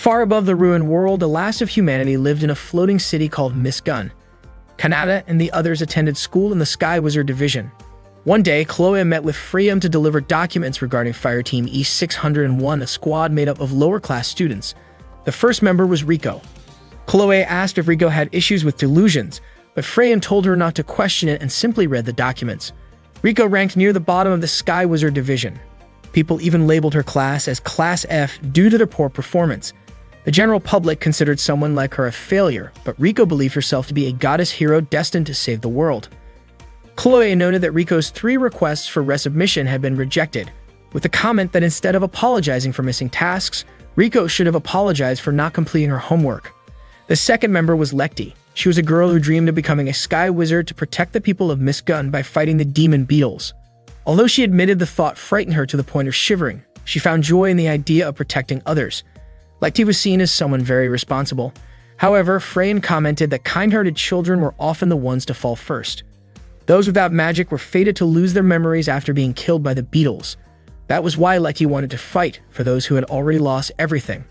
Far above the ruined world, the last of humanity lived in a floating city called Miss Gun. Kanata and the others attended school in the Sky Wizard Division. One day, Chloe met with Freya to deliver documents regarding Fireteam E601, a squad made up of lower-class students. The first member was Rico. Chloe asked if Rico had issues with delusions, but Freya told her not to question it and simply read the documents. Rico ranked near the bottom of the Sky Wizard Division. People even labeled her class as Class F due to their poor performance. The general public considered someone like her a failure, but Rico believed herself to be a goddess hero destined to save the world. Chloe noted that Rico's 3 requests for resubmission had been rejected, with the comment that instead of apologizing for missing tasks, Rico should have apologized for not completing her homework. The second member was Lekti. She was a girl who dreamed of becoming a sky wizard to protect the people of Miss Gun by fighting the demon beetles. Although she admitted the thought frightened her to the point of shivering, she found joy in the idea of protecting others. Lekti was seen as someone very responsible. However, Freya commented that kind-hearted children were often the ones to fall first. Those without magic were fated to lose their memories after being killed by the beetles. That was why Lekti wanted to fight for those who had already lost everything.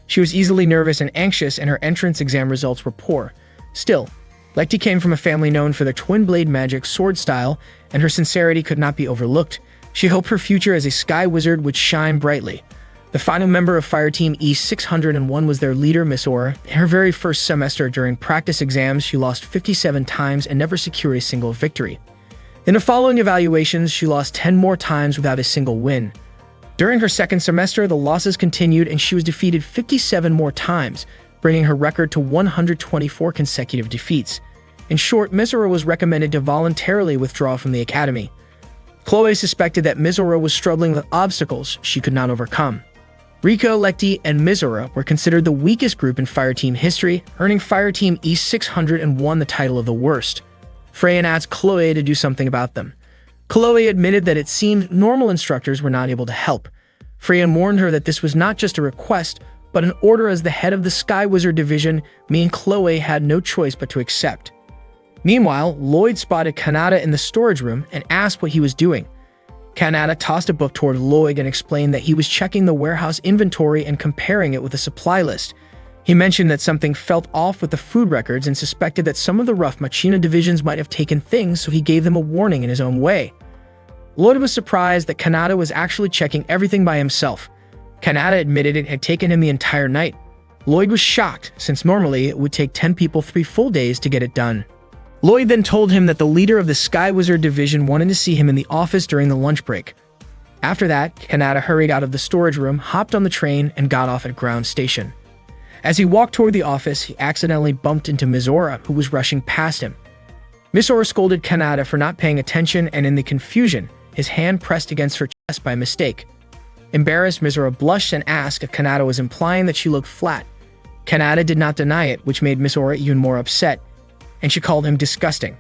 She was easily nervous and anxious, and her entrance exam results were poor. Still, Lekti came from a family known for their twin-blade magic sword style, and her sincerity could not be overlooked. She hoped her future as a sky wizard would shine brightly. The final member of Fireteam E601 was their leader, Miss Aura. In her very first semester during practice exams, she lost 57 times and never secured a single victory. In the following evaluations, she lost 10 more times without a single win. During her second semester, the losses continued and she was defeated 57 more times, bringing her record to 124 consecutive defeats. In short, Miss Aura was recommended to voluntarily withdraw from the academy. Chloe suspected that Miss Aura was struggling with obstacles she could not overcome. Rico, Lekti, and Miss Aura were considered the weakest group in Fireteam history, earning Fireteam E601 the title of the worst. Freya asked Chloe to do something about them. Chloe admitted that it seemed normal instructors were not able to help. Freya warned her that this was not just a request, but an order. As the head of the Sky Wizard Division, me and Chloe had no choice but to accept. Meanwhile, Lloyd spotted Kanata in the storage room and asked what he was doing. Kanata tossed a book toward Lloyd and explained that he was checking the warehouse inventory and comparing it with a supply list. He mentioned that something felt off with the food records and suspected that some of the rough Machina divisions might have taken things, so he gave them a warning in his own way. Lloyd was surprised that Kanata was actually checking everything by himself. Kanata admitted it had taken him the entire night. Lloyd was shocked, since normally it would take 10 people 3 full days to get it done. Lloyd then told him that the leader of the Sky Wizard Division wanted to see him in the office during the lunch break. After that, Kanata hurried out of the storage room, hopped on the train, and got off at ground station. As he walked toward the office, he accidentally bumped into Miss Aura, who was rushing past him. Miss Aura scolded Kanata for not paying attention, and in the confusion, his hand pressed against her chest by mistake. Embarrassed, Miss Aura blushed and asked if Kanata was implying that she looked flat. Kanata did not deny it, which made Miss Aura even more upset, and she called him disgusting.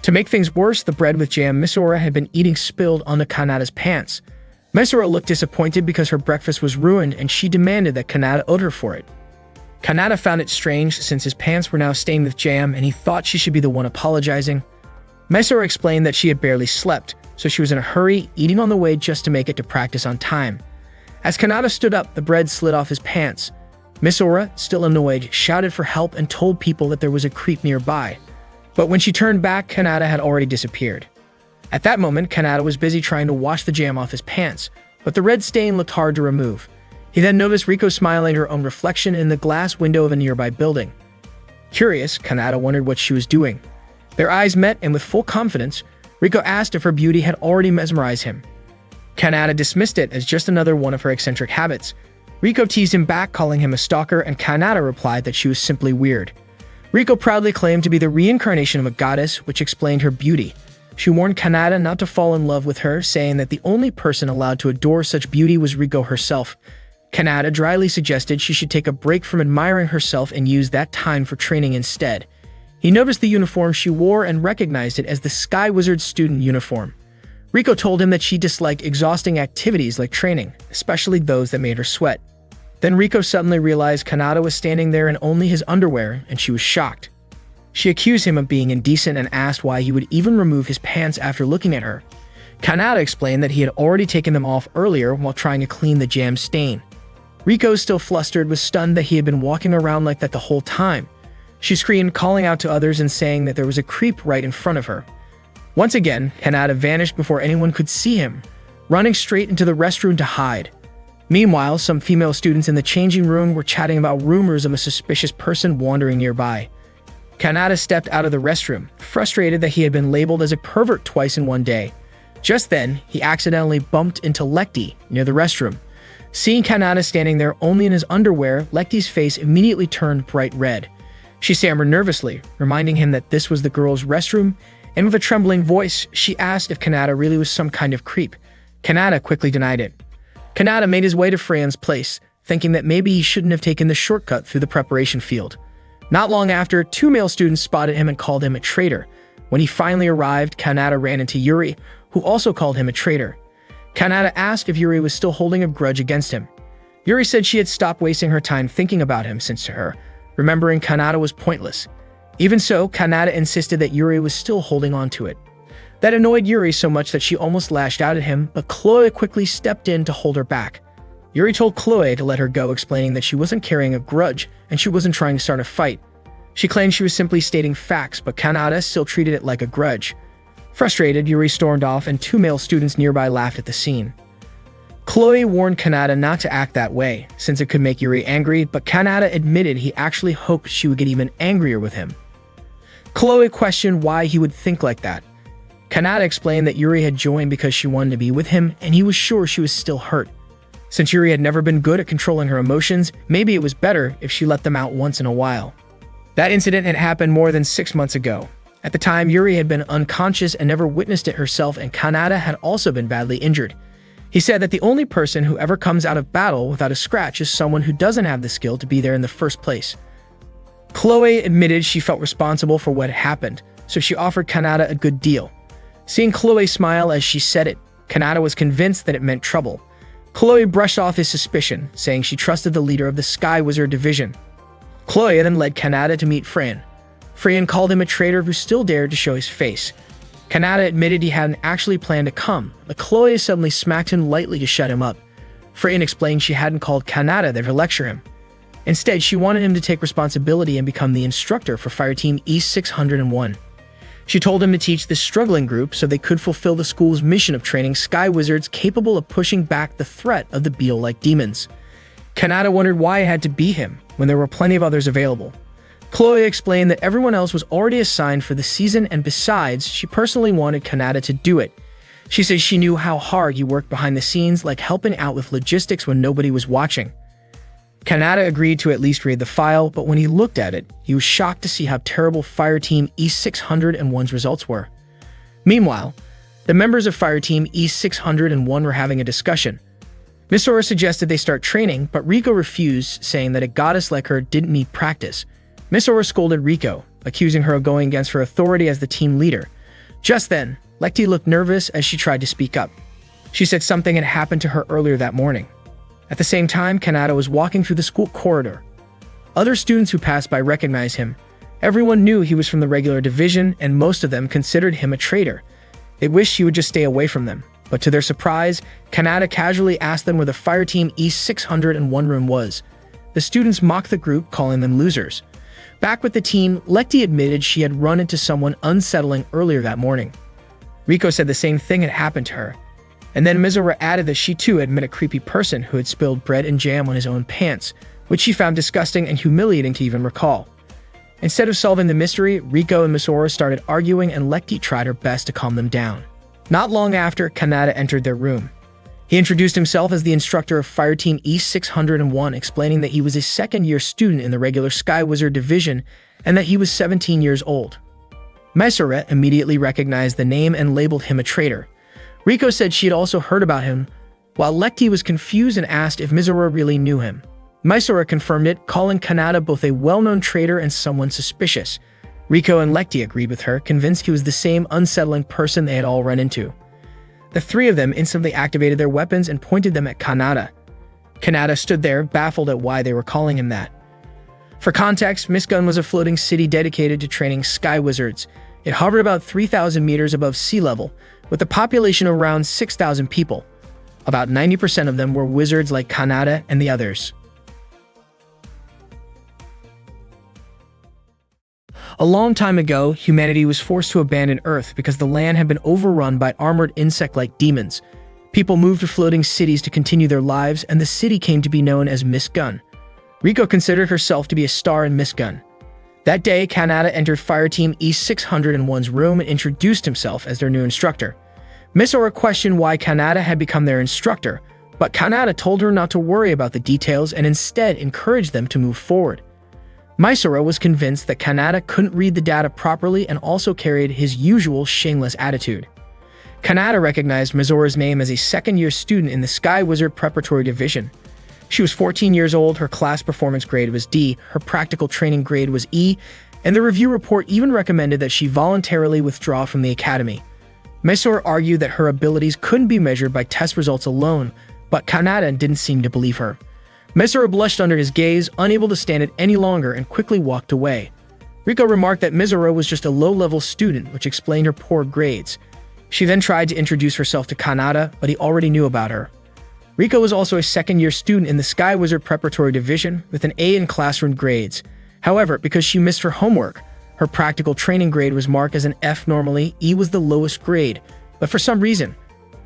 To make things worse, the bread with jam Miss Aura had been eating spilled onto Kanata's pants. Miss Aura looked disappointed because her breakfast was ruined, and she demanded that Kanata owed her for it. Kanata found it strange since his pants were now stained with jam, and he thought she should be the one apologizing. Miss Aura explained that she had barely slept, so she was in a hurry, eating on the way just to make it to practice on time. As Kanata stood up, the bread slid off his pants. Miss Aura, still annoyed, shouted for help and told people that there was a creep nearby. But when she turned back, Kanata had already disappeared. At that moment, Kanata was busy trying to wash the jam off his pants, but the red stain looked hard to remove. He then noticed Rico smiling at her own reflection in the glass window of a nearby building. Curious, Kanata wondered what she was doing. Their eyes met, and with full confidence, Rico asked if her beauty had already mesmerized him. Kanata dismissed it as just another one of her eccentric habits. Rico teased him back, calling him a stalker, and Kanata replied that she was simply weird. Rico proudly claimed to be the reincarnation of a goddess, which explained her beauty. She warned Kanata not to fall in love with her, saying that the only person allowed to adore such beauty was Rico herself. Kanata dryly suggested she should take a break from admiring herself and use that time for training instead. He noticed the uniform she wore and recognized it as the Sky Wizard student uniform. Rico told him that she disliked exhausting activities like training, especially those that made her sweat. Then Rico suddenly realized Kanata was standing there in only his underwear, and she was shocked. She accused him of being indecent and asked why he would even remove his pants after looking at her. Kanata explained that he had already taken them off earlier while trying to clean the jam stain. Riko, still flustered, was stunned that he had been walking around like that the whole time. She screamed, calling out to others and saying that there was a creep right in front of her. Once again, Kanata vanished before anyone could see him, running straight into the restroom to hide. Meanwhile, some female students in the changing room were chatting about rumors of a suspicious person wandering nearby. Kanata stepped out of the restroom, frustrated that he had been labeled as a pervert twice in one day. Just then, he accidentally bumped into Lekti near the restroom. Seeing Kanata standing there only in his underwear, Lekti's face immediately turned bright red. She stammered nervously, reminding him that this was the girls' restroom, and with a trembling voice, she asked if Kanata really was some kind of creep. Kanata quickly denied it. Kanata made his way to Freyan's place, thinking that maybe he shouldn't have taken the shortcut through the preparation field. Not long after, 2 male students spotted him and called him a traitor. When he finally arrived, Kanata ran into Yuri, who also called him a traitor. Kanata asked if Yuri was still holding a grudge against him. Yuri said she had stopped wasting her time thinking about him since to her, remembering Kanata was pointless. Even so, Kanata insisted that Yuri was still holding on to it. That annoyed Yuri so much that she almost lashed out at him, but Chloe quickly stepped in to hold her back. Yuri told Chloe to let her go, explaining that she wasn't carrying a grudge and she wasn't trying to start a fight. She claimed she was simply stating facts, but Kanata still treated it like a grudge. Frustrated, Yuri stormed off and 2 male students nearby laughed at the scene. Chloe warned Kanata not to act that way, since it could make Yuri angry, but Kanata admitted he actually hoped she would get even angrier with him. Chloe questioned why he would think like that. Kanata explained that Yuri had joined because she wanted to be with him, and he was sure she was still hurt. Since Yuri had never been good at controlling her emotions, maybe it was better if she let them out once in a while. That incident had happened more than 6 months ago. At the time, Yuri had been unconscious and never witnessed it herself, and Kanata had also been badly injured. He said that the only person who ever comes out of battle without a scratch is someone who doesn't have the skill to be there in the first place. Chloe admitted she felt responsible for what had happened, so she offered Kanata a good deal. Seeing Chloe smile as she said it, Kanata was convinced that it meant trouble. Chloe brushed off his suspicion, saying she trusted the leader of the Sky Wizard Division. Chloe then led Kanata to meet Freyan. Freyan called him a traitor who still dared to show his face. Kanata admitted he hadn't actually planned to come, but Chloe suddenly smacked him lightly to shut him up. Freyan explained she hadn't called Kanata there to lecture him. Instead, she wanted him to take responsibility and become the instructor for Fireteam E601. She told him to teach this struggling group so they could fulfill the school's mission of training Sky Wizards capable of pushing back the threat of the beetle-like demons. Kanata wondered why it had to be him, when there were plenty of others available. Chloe explained that everyone else was already assigned for the season, and besides, she personally wanted Kanata to do it. She said she knew how hard he worked behind the scenes, like helping out with logistics when nobody was watching. Kanata agreed to at least read the file, but when he looked at it, he was shocked to see how terrible Fireteam E601's results were. Meanwhile, the members of Fireteam E601 were having a discussion. Misora suggested they start training, but Riko refused, saying that a goddess like her didn't need practice. Misora scolded Riko, accusing her of going against her authority as the team leader. Just then, Lekti looked nervous as she tried to speak up. She said something had happened to her earlier that morning. At the same time, Kanata was walking through the school corridor. Other students who passed by recognized him. Everyone knew he was from the regular division, and most of them considered him a traitor. They wished he would just stay away from them. But to their surprise, Kanata casually asked them where the Fireteam E601 room was. The students mocked the group, calling them losers. Back with the team, Lekti admitted she had run into someone unsettling earlier that morning. Riko said the same thing had happened to her. And then Mizora added that she too had met a creepy person who had spilled bread and jam on his own pants, which she found disgusting and humiliating to even recall. Instead of solving the mystery, Riko and Mizora started arguing, and Lekti tried her best to calm them down. Not long after, Kanata entered their room. He introduced himself as the instructor of Fireteam E601, explaining that he was a second-year student in the regular Sky Wizard Division and that he was 17 years old. Mizora immediately recognized the name and labeled him a traitor. Riko said she had also heard about him, while Lekti was confused and asked if Mizora really knew him. Mizora confirmed it, calling Kanata both a well-known traitor and someone suspicious. Riko and Lekti agreed with her, convinced he was the same unsettling person they had all run into. The three of them instantly activated their weapons and pointed them at Kanata. Kanata stood there, baffled at why they were calling him that. For context, Miss Gun was a floating city dedicated to training Sky Wizards. It hovered about 3,000 meters above sea level, with a population of around 6,000 people. About 90% of them were wizards like Kanata and the others. A long time ago, humanity was forced to abandon Earth because the land had been overrun by armored insect-like demons. People moved to floating cities to continue their lives, and the city came to be known as Miss Gun. Riko considered herself to be a star in Miss Gun. That day, Kanata entered Fireteam E601's room and introduced himself as their new instructor. Misora questioned why Kanata had become their instructor, but Kanata told her not to worry about the details and instead encouraged them to move forward. Misora was convinced that Kanata couldn't read the data properly and also carried his usual shameless attitude. Kanata recognized Mizora's name as a second-year student in the Sky Wizard Preparatory Division. She was 14 years old, her class performance grade was D, her practical training grade was E, and the review report even recommended that she voluntarily withdraw from the academy. Misora argued that her abilities couldn't be measured by test results alone, but Kanata didn't seem to believe her. Misora blushed under his gaze, unable to stand it any longer, and quickly walked away. Riko remarked that Misora was just a low-level student, which explained her poor grades. She then tried to introduce herself to Kanata, but he already knew about her. Riko was also a second-year student in the Sky Wizard Preparatory Division with an A in classroom grades. However, because she missed her homework, her practical training grade was marked as an F. Normally, E was the lowest grade, but for some reason,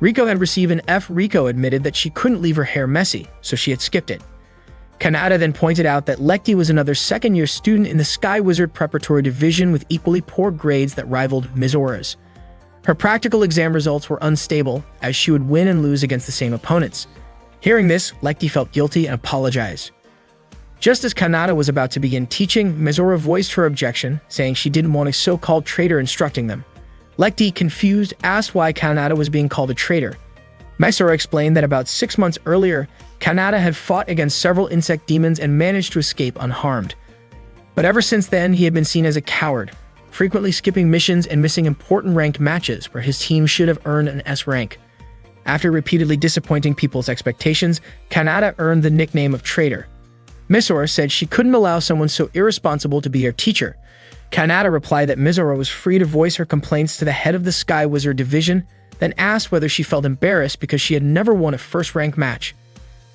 Riko had received an F. Riko admitted that she couldn't leave her hair messy, so she had skipped it. Kanata then pointed out that Lekti was another second-year student in the Sky Wizard Preparatory Division with equally poor grades that rivaled Mizora's. Her practical exam results were unstable, as she would win and lose against the same opponents. Hearing this, Lekti felt guilty and apologized. Just as Kanata was about to begin teaching, Mizora voiced her objection, saying she didn't want a so-called traitor instructing them. Lekti, confused, asked why Kanata was being called a traitor. Misora explained that about 6 months earlier, Kanata had fought against several insect demons and managed to escape unharmed. But ever since then, he had been seen as a coward, frequently skipping missions and missing important ranked matches where his team should have earned an S rank. After repeatedly disappointing people's expectations, Kanata earned the nickname of traitor. Misora said she couldn't allow someone so irresponsible to be her teacher. Kanata replied that Misora was free to voice her complaints to the head of the Sky Wizard Division, then asked whether she felt embarrassed because she had never won a first-rank match.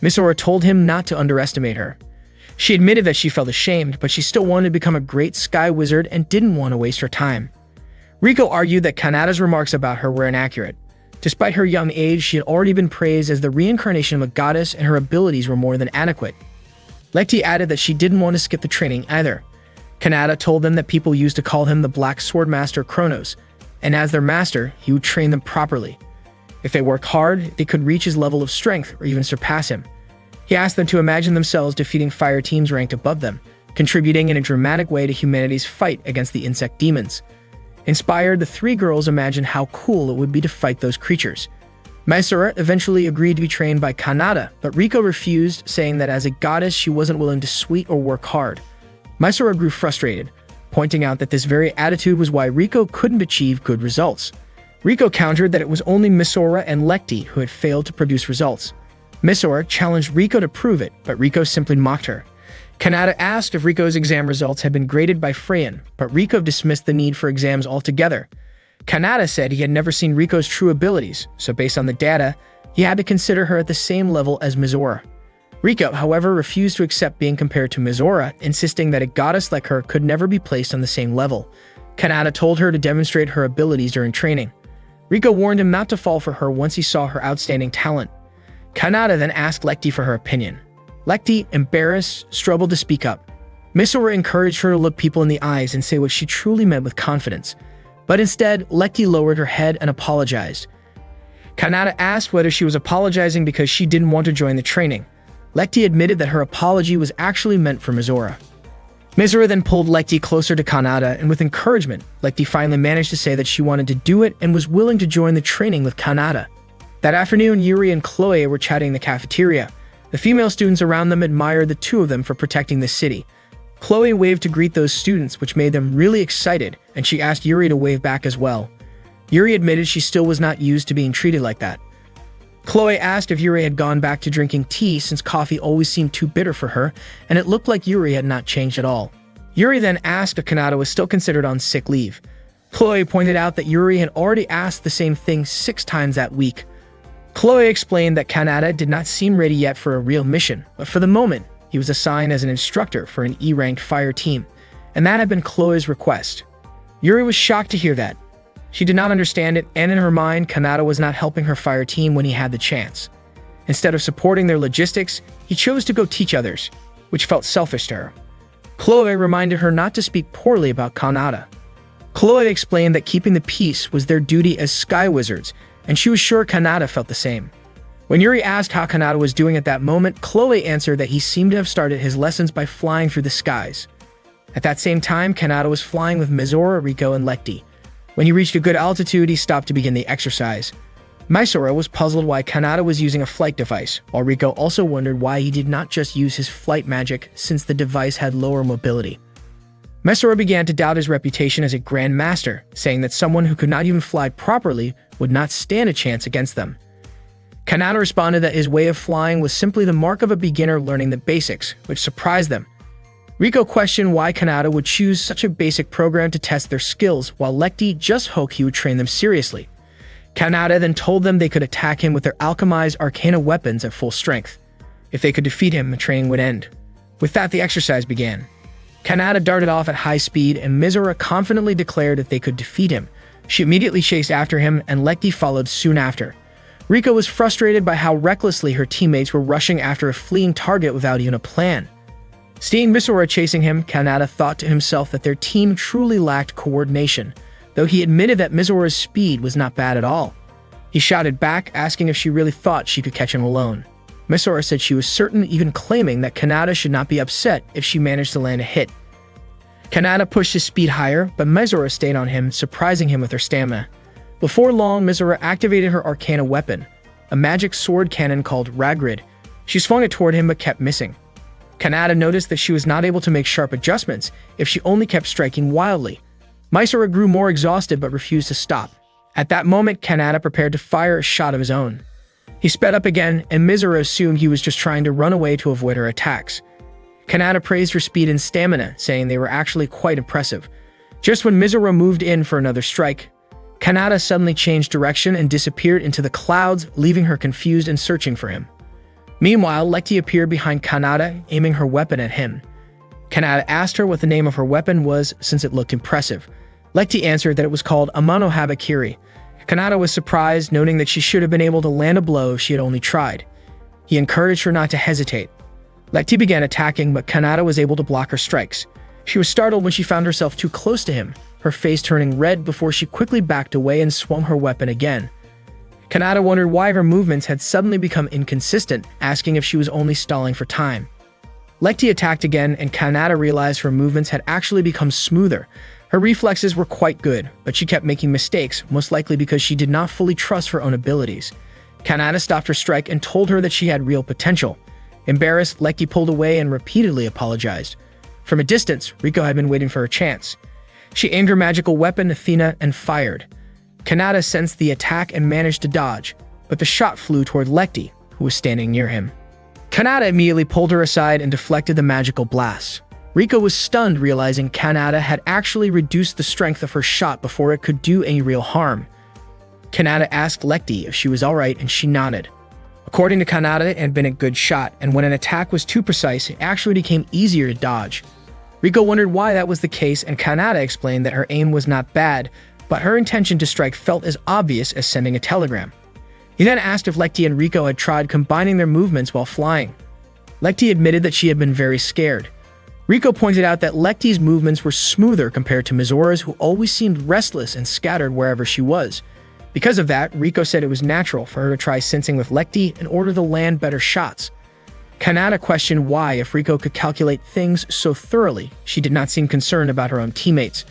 Misora told him not to underestimate her. She admitted that she felt ashamed, but she still wanted to become a great Sky Wizard and didn't want to waste her time. Riko argued that Kanata's remarks about her were inaccurate. Despite her young age, she had already been praised as the reincarnation of a goddess and her abilities were more than adequate. Lekti added that she didn't want to skip the training either. Kanata told them that people used to call him the Black Sword Master Kronos, and as their master, he would train them properly. If they worked hard, they could reach his level of strength or even surpass him. He asked them to imagine themselves defeating fire teams ranked above them, contributing in a dramatic way to humanity's fight against the insect demons. Inspired, the three girls imagined how cool it would be to fight those creatures. Misora eventually agreed to be trained by Kanata, but Riko refused, saying that as a goddess she wasn't willing to sweat or work hard. Misora grew frustrated, pointing out that this very attitude was why Riko couldn't achieve good results. Riko countered that it was only Misora and Lekti who had failed to produce results. Misora challenged Riko to prove it, but Riko simply mocked her. Kanata asked if Riko's exam results had been graded by Freyan, but Riko dismissed the need for exams altogether. Kanata said he had never seen Riko's true abilities, so based on the data, he had to consider her at the same level as Misora. Riko, however, refused to accept being compared to Misora, insisting that a goddess like her could never be placed on the same level. Kanata told her to demonstrate her abilities during training. Riko warned him not to fall for her once he saw her outstanding talent. Kanata then asked Lekti for her opinion. Lekti, embarrassed, struggled to speak up. Misora encouraged her to look people in the eyes and say what she truly meant with confidence. But instead, Lekti lowered her head and apologized. Kanata asked whether she was apologizing because she didn't want to join the training. Lekti admitted that her apology was actually meant for Misora. Misora then pulled Lekti closer to Kanata, and with encouragement, Lekti finally managed to say that she wanted to do it and was willing to join the training with Kanata. That afternoon, Yuri and Chloe were chatting in the cafeteria. The female students around them admired the two of them for protecting the city. Chloe waved to greet those students, which made them really excited, and she asked Yuri to wave back as well. Yuri admitted she still was not used to being treated like that. Chloe asked if Yuri had gone back to drinking tea since coffee always seemed too bitter for her, and it looked like Yuri had not changed at all. Yuri then asked if Kanata was still considered on sick leave. Chloe pointed out that Yuri had already asked the same thing 6 times that week. Chloe explained that Kanata did not seem ready yet for a real mission, but for the moment, he was assigned as an instructor for an E-ranked fire team, and that had been Chloe's request. Yuri was shocked to hear that. She did not understand it, and in her mind, Kanata was not helping her fire team when he had the chance. Instead of supporting their logistics, he chose to go teach others, which felt selfish to her. Chloe reminded her not to speak poorly about Kanata. Chloe explained that keeping the peace was their duty as sky wizards, and she was sure Kanata felt the same. When Yuri asked how Kanata was doing at that moment, Chloe answered that he seemed to have started his lessons by flying through the skies. At that same time, Kanata was flying with Mizora, Riko, and Lekti. When he reached a good altitude, he stopped to begin the exercise. Mizora was puzzled why Kanata was using a flight device, while Riko also wondered why he did not just use his flight magic since the device had lower mobility. Mizora began to doubt his reputation as a Grand Master, saying that someone who could not even fly properly would not stand a chance against them. Kanata responded that his way of flying was simply the mark of a beginner learning the basics, which surprised them. Riko questioned why Kanata would choose such a basic program to test their skills, while Lekti just hoped he would train them seriously. Kanata then told them they could attack him with their alchemized arcana weapons at full strength. If they could defeat him, the training would end. With that, the exercise began. Kanata darted off at high speed, and Mizora confidently declared that they could defeat him. She immediately chased after him, and Lekti followed soon after. Riko was frustrated by how recklessly her teammates were rushing after a fleeing target without even a plan. Seeing Mizora chasing him, Kanata thought to himself that their team truly lacked coordination, though he admitted that Mizora's speed was not bad at all. He shouted back, asking if she really thought she could catch him alone. Mizora said she was certain, even claiming that Kanata should not be upset if she managed to land a hit. Kanata pushed his speed higher, but Mizora stayed on him, surprising him with her stamina. Before long, Mizora activated her arcana weapon, a magic sword cannon called Ragrid. She swung it toward him but kept missing. Kanata noticed that she was not able to make sharp adjustments if she only kept striking wildly. Mizora grew more exhausted but refused to stop. At that moment, Kanata prepared to fire a shot of his own. He sped up again, and Mizora assumed he was just trying to run away to avoid her attacks. Kanata praised her speed and stamina, saying they were actually quite impressive. Just when Mizora moved in for another strike, Kanata suddenly changed direction and disappeared into the clouds, leaving her confused and searching for him. Meanwhile, Lekti appeared behind Kanata, aiming her weapon at him. Kanata asked her what the name of her weapon was since it looked impressive. Lekti answered that it was called Amano Habakiri. Kanata was surprised, noting that she should have been able to land a blow if she had only tried. He encouraged her not to hesitate. Lekti began attacking, but Kanata was able to block her strikes. She was startled when she found herself too close to him, her face turning red before she quickly backed away and swung her weapon again. Kanata wondered why her movements had suddenly become inconsistent, asking if she was only stalling for time. Lekti attacked again, and Kanata realized her movements had actually become smoother. Her reflexes were quite good, but she kept making mistakes, most likely because she did not fully trust her own abilities. Kanata stopped her strike and told her that she had real potential. Embarrassed, Lekti pulled away and repeatedly apologized. From a distance, Riko had been waiting for her chance. She aimed her magical weapon, Athena, and fired. Kanata sensed the attack and managed to dodge, but the shot flew toward Lekti, who was standing near him. Kanata immediately pulled her aside and deflected the magical blast. Riko was stunned, realizing Kanata had actually reduced the strength of her shot before it could do any real harm. Kanata asked Lekti if she was alright, and she nodded. According to Kanata, it had been a good shot, and when an attack was too precise, it actually became easier to dodge. Riko wondered why that was the case, and Kanata explained that her aim was not bad, but her intention to strike felt as obvious as sending a telegram. He then asked if Lekti and Riko had tried combining their movements while flying. Lekti admitted that she had been very scared. Riko pointed out that Lekti's movements were smoother compared to Mizora's, who always seemed restless and scattered wherever she was. Because of that, Riko said it was natural for her to try sensing with Lekti in order to land better shots. Kanata questioned why, if Riko could calculate things so thoroughly, she did not seem concerned about her own teammates.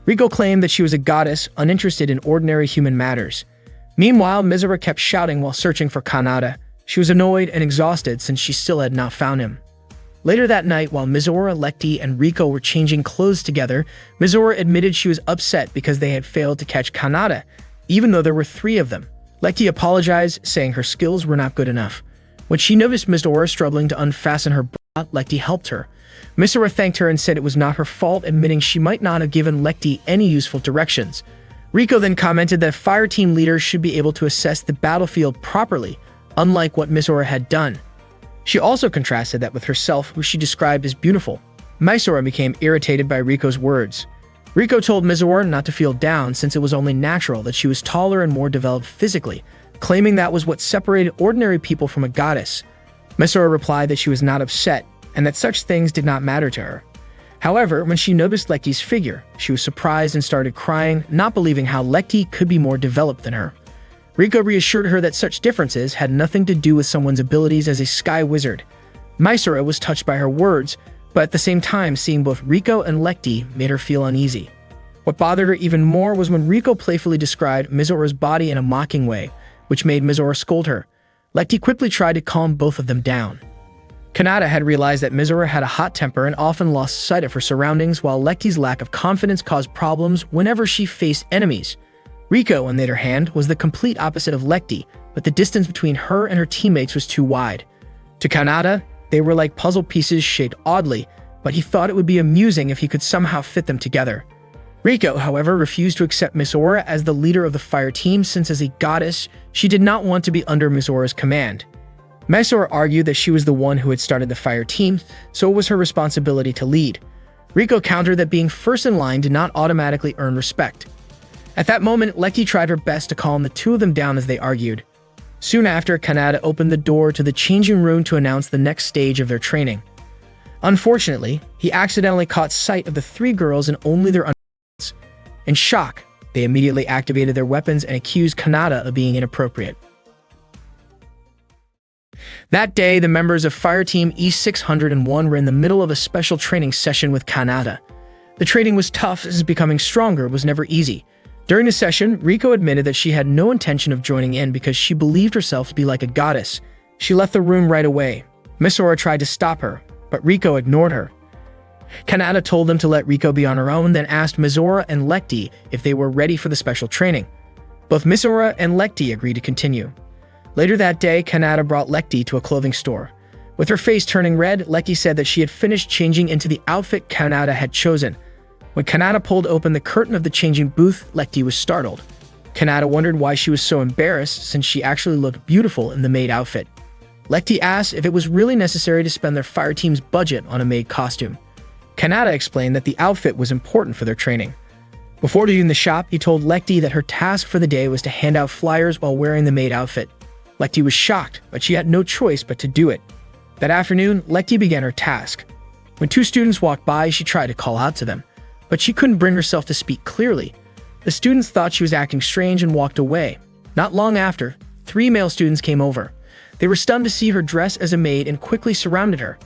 Riko claimed that she was a goddess, uninterested in ordinary human matters. Meanwhile, Mizora kept shouting while searching for Kanata. She was annoyed and exhausted since she still had not found him. Later that night, while Mizora, Lekti, and Riko were changing clothes together, Mizora admitted she was upset because they had failed to catch Kanata, even though there were 3 of them. Lekti apologized, saying her skills were not good enough. When she noticed Mizora struggling to unfasten her bra, Lekti helped her. Mizora thanked her and said it was not her fault, admitting she might not have given Lekti any useful directions. Riko then commented that fire team leaders should be able to assess the battlefield properly, unlike what Misora had done. She also contrasted that with herself, who she described as beautiful. Misora became irritated by Riko's words. Riko told Misora not to feel down since it was only natural that she was taller and more developed physically, claiming that was what separated ordinary people from a goddess. Misora replied that she was not upset and that such things did not matter to her. However, when she noticed Lekti's figure, she was surprised and started crying, not believing how Lekti could be more developed than her. Riko reassured her that such differences had nothing to do with someone's abilities as a sky wizard. Misora was touched by her words, but at the same time, seeing both Riko and Lekti made her feel uneasy. What bothered her even more was when Riko playfully described Misora's body in a mocking way, which made Misora scold her. Lekti quickly tried to calm both of them down. Kanata had realized that Misora had a hot temper and often lost sight of her surroundings, while Lekti's lack of confidence caused problems whenever she faced enemies. Riko, on the other hand, was the complete opposite of Lekti, but the distance between her and her teammates was too wide. To Kanata, they were like puzzle pieces shaped oddly, but he thought it would be amusing if he could somehow fit them together. Riko, however, refused to accept Misora as the leader of the fire team since as a goddess, she did not want to be under Misora's command. Misora argued that she was the one who had started the fire team, so it was her responsibility to lead. Riko countered that being first in line did not automatically earn respect. At that moment, Lekti tried her best to calm the two of them down as they argued. Soon after, Kanata opened the door to the changing room to announce the next stage of their training. Unfortunately, he accidentally caught sight of the three girls and only their undergarments. In shock, they immediately activated their weapons and accused Kanata of being inappropriate. That day, the members of Fire Team E601 were in the middle of a special training session with Kanata. The training was tough as becoming stronger was never easy. During the session, Riko admitted that she had no intention of joining in because she believed herself to be like a goddess. She left the room right away. Misora tried to stop her, but Riko ignored her. Kanata told them to let Riko be on her own, then asked Misora and Lekti if they were ready for the special training. Both Misora and Lekti agreed to continue. Later that day, Kanata brought Lekti to a clothing store. With her face turning red, Lekti said that she had finished changing into the outfit Kanata had chosen. When Kanata pulled open the curtain of the changing booth, Lekti was startled. Kanata wondered why she was so embarrassed since she actually looked beautiful in the maid outfit. Lekti asked if it was really necessary to spend their fire team's budget on a maid costume. Kanata explained that the outfit was important for their training. Before leaving the shop, he told Lekti that her task for the day was to hand out flyers while wearing the maid outfit. Lekti was shocked, but she had no choice but to do it. That afternoon, Lekti began her task. When two students walked by, she tried to call out to them, but she couldn't bring herself to speak clearly. The students thought she was acting strange and walked away. Not long after, 3 male students came over. They were stunned to see her dressed as a maid and quickly surrounded her.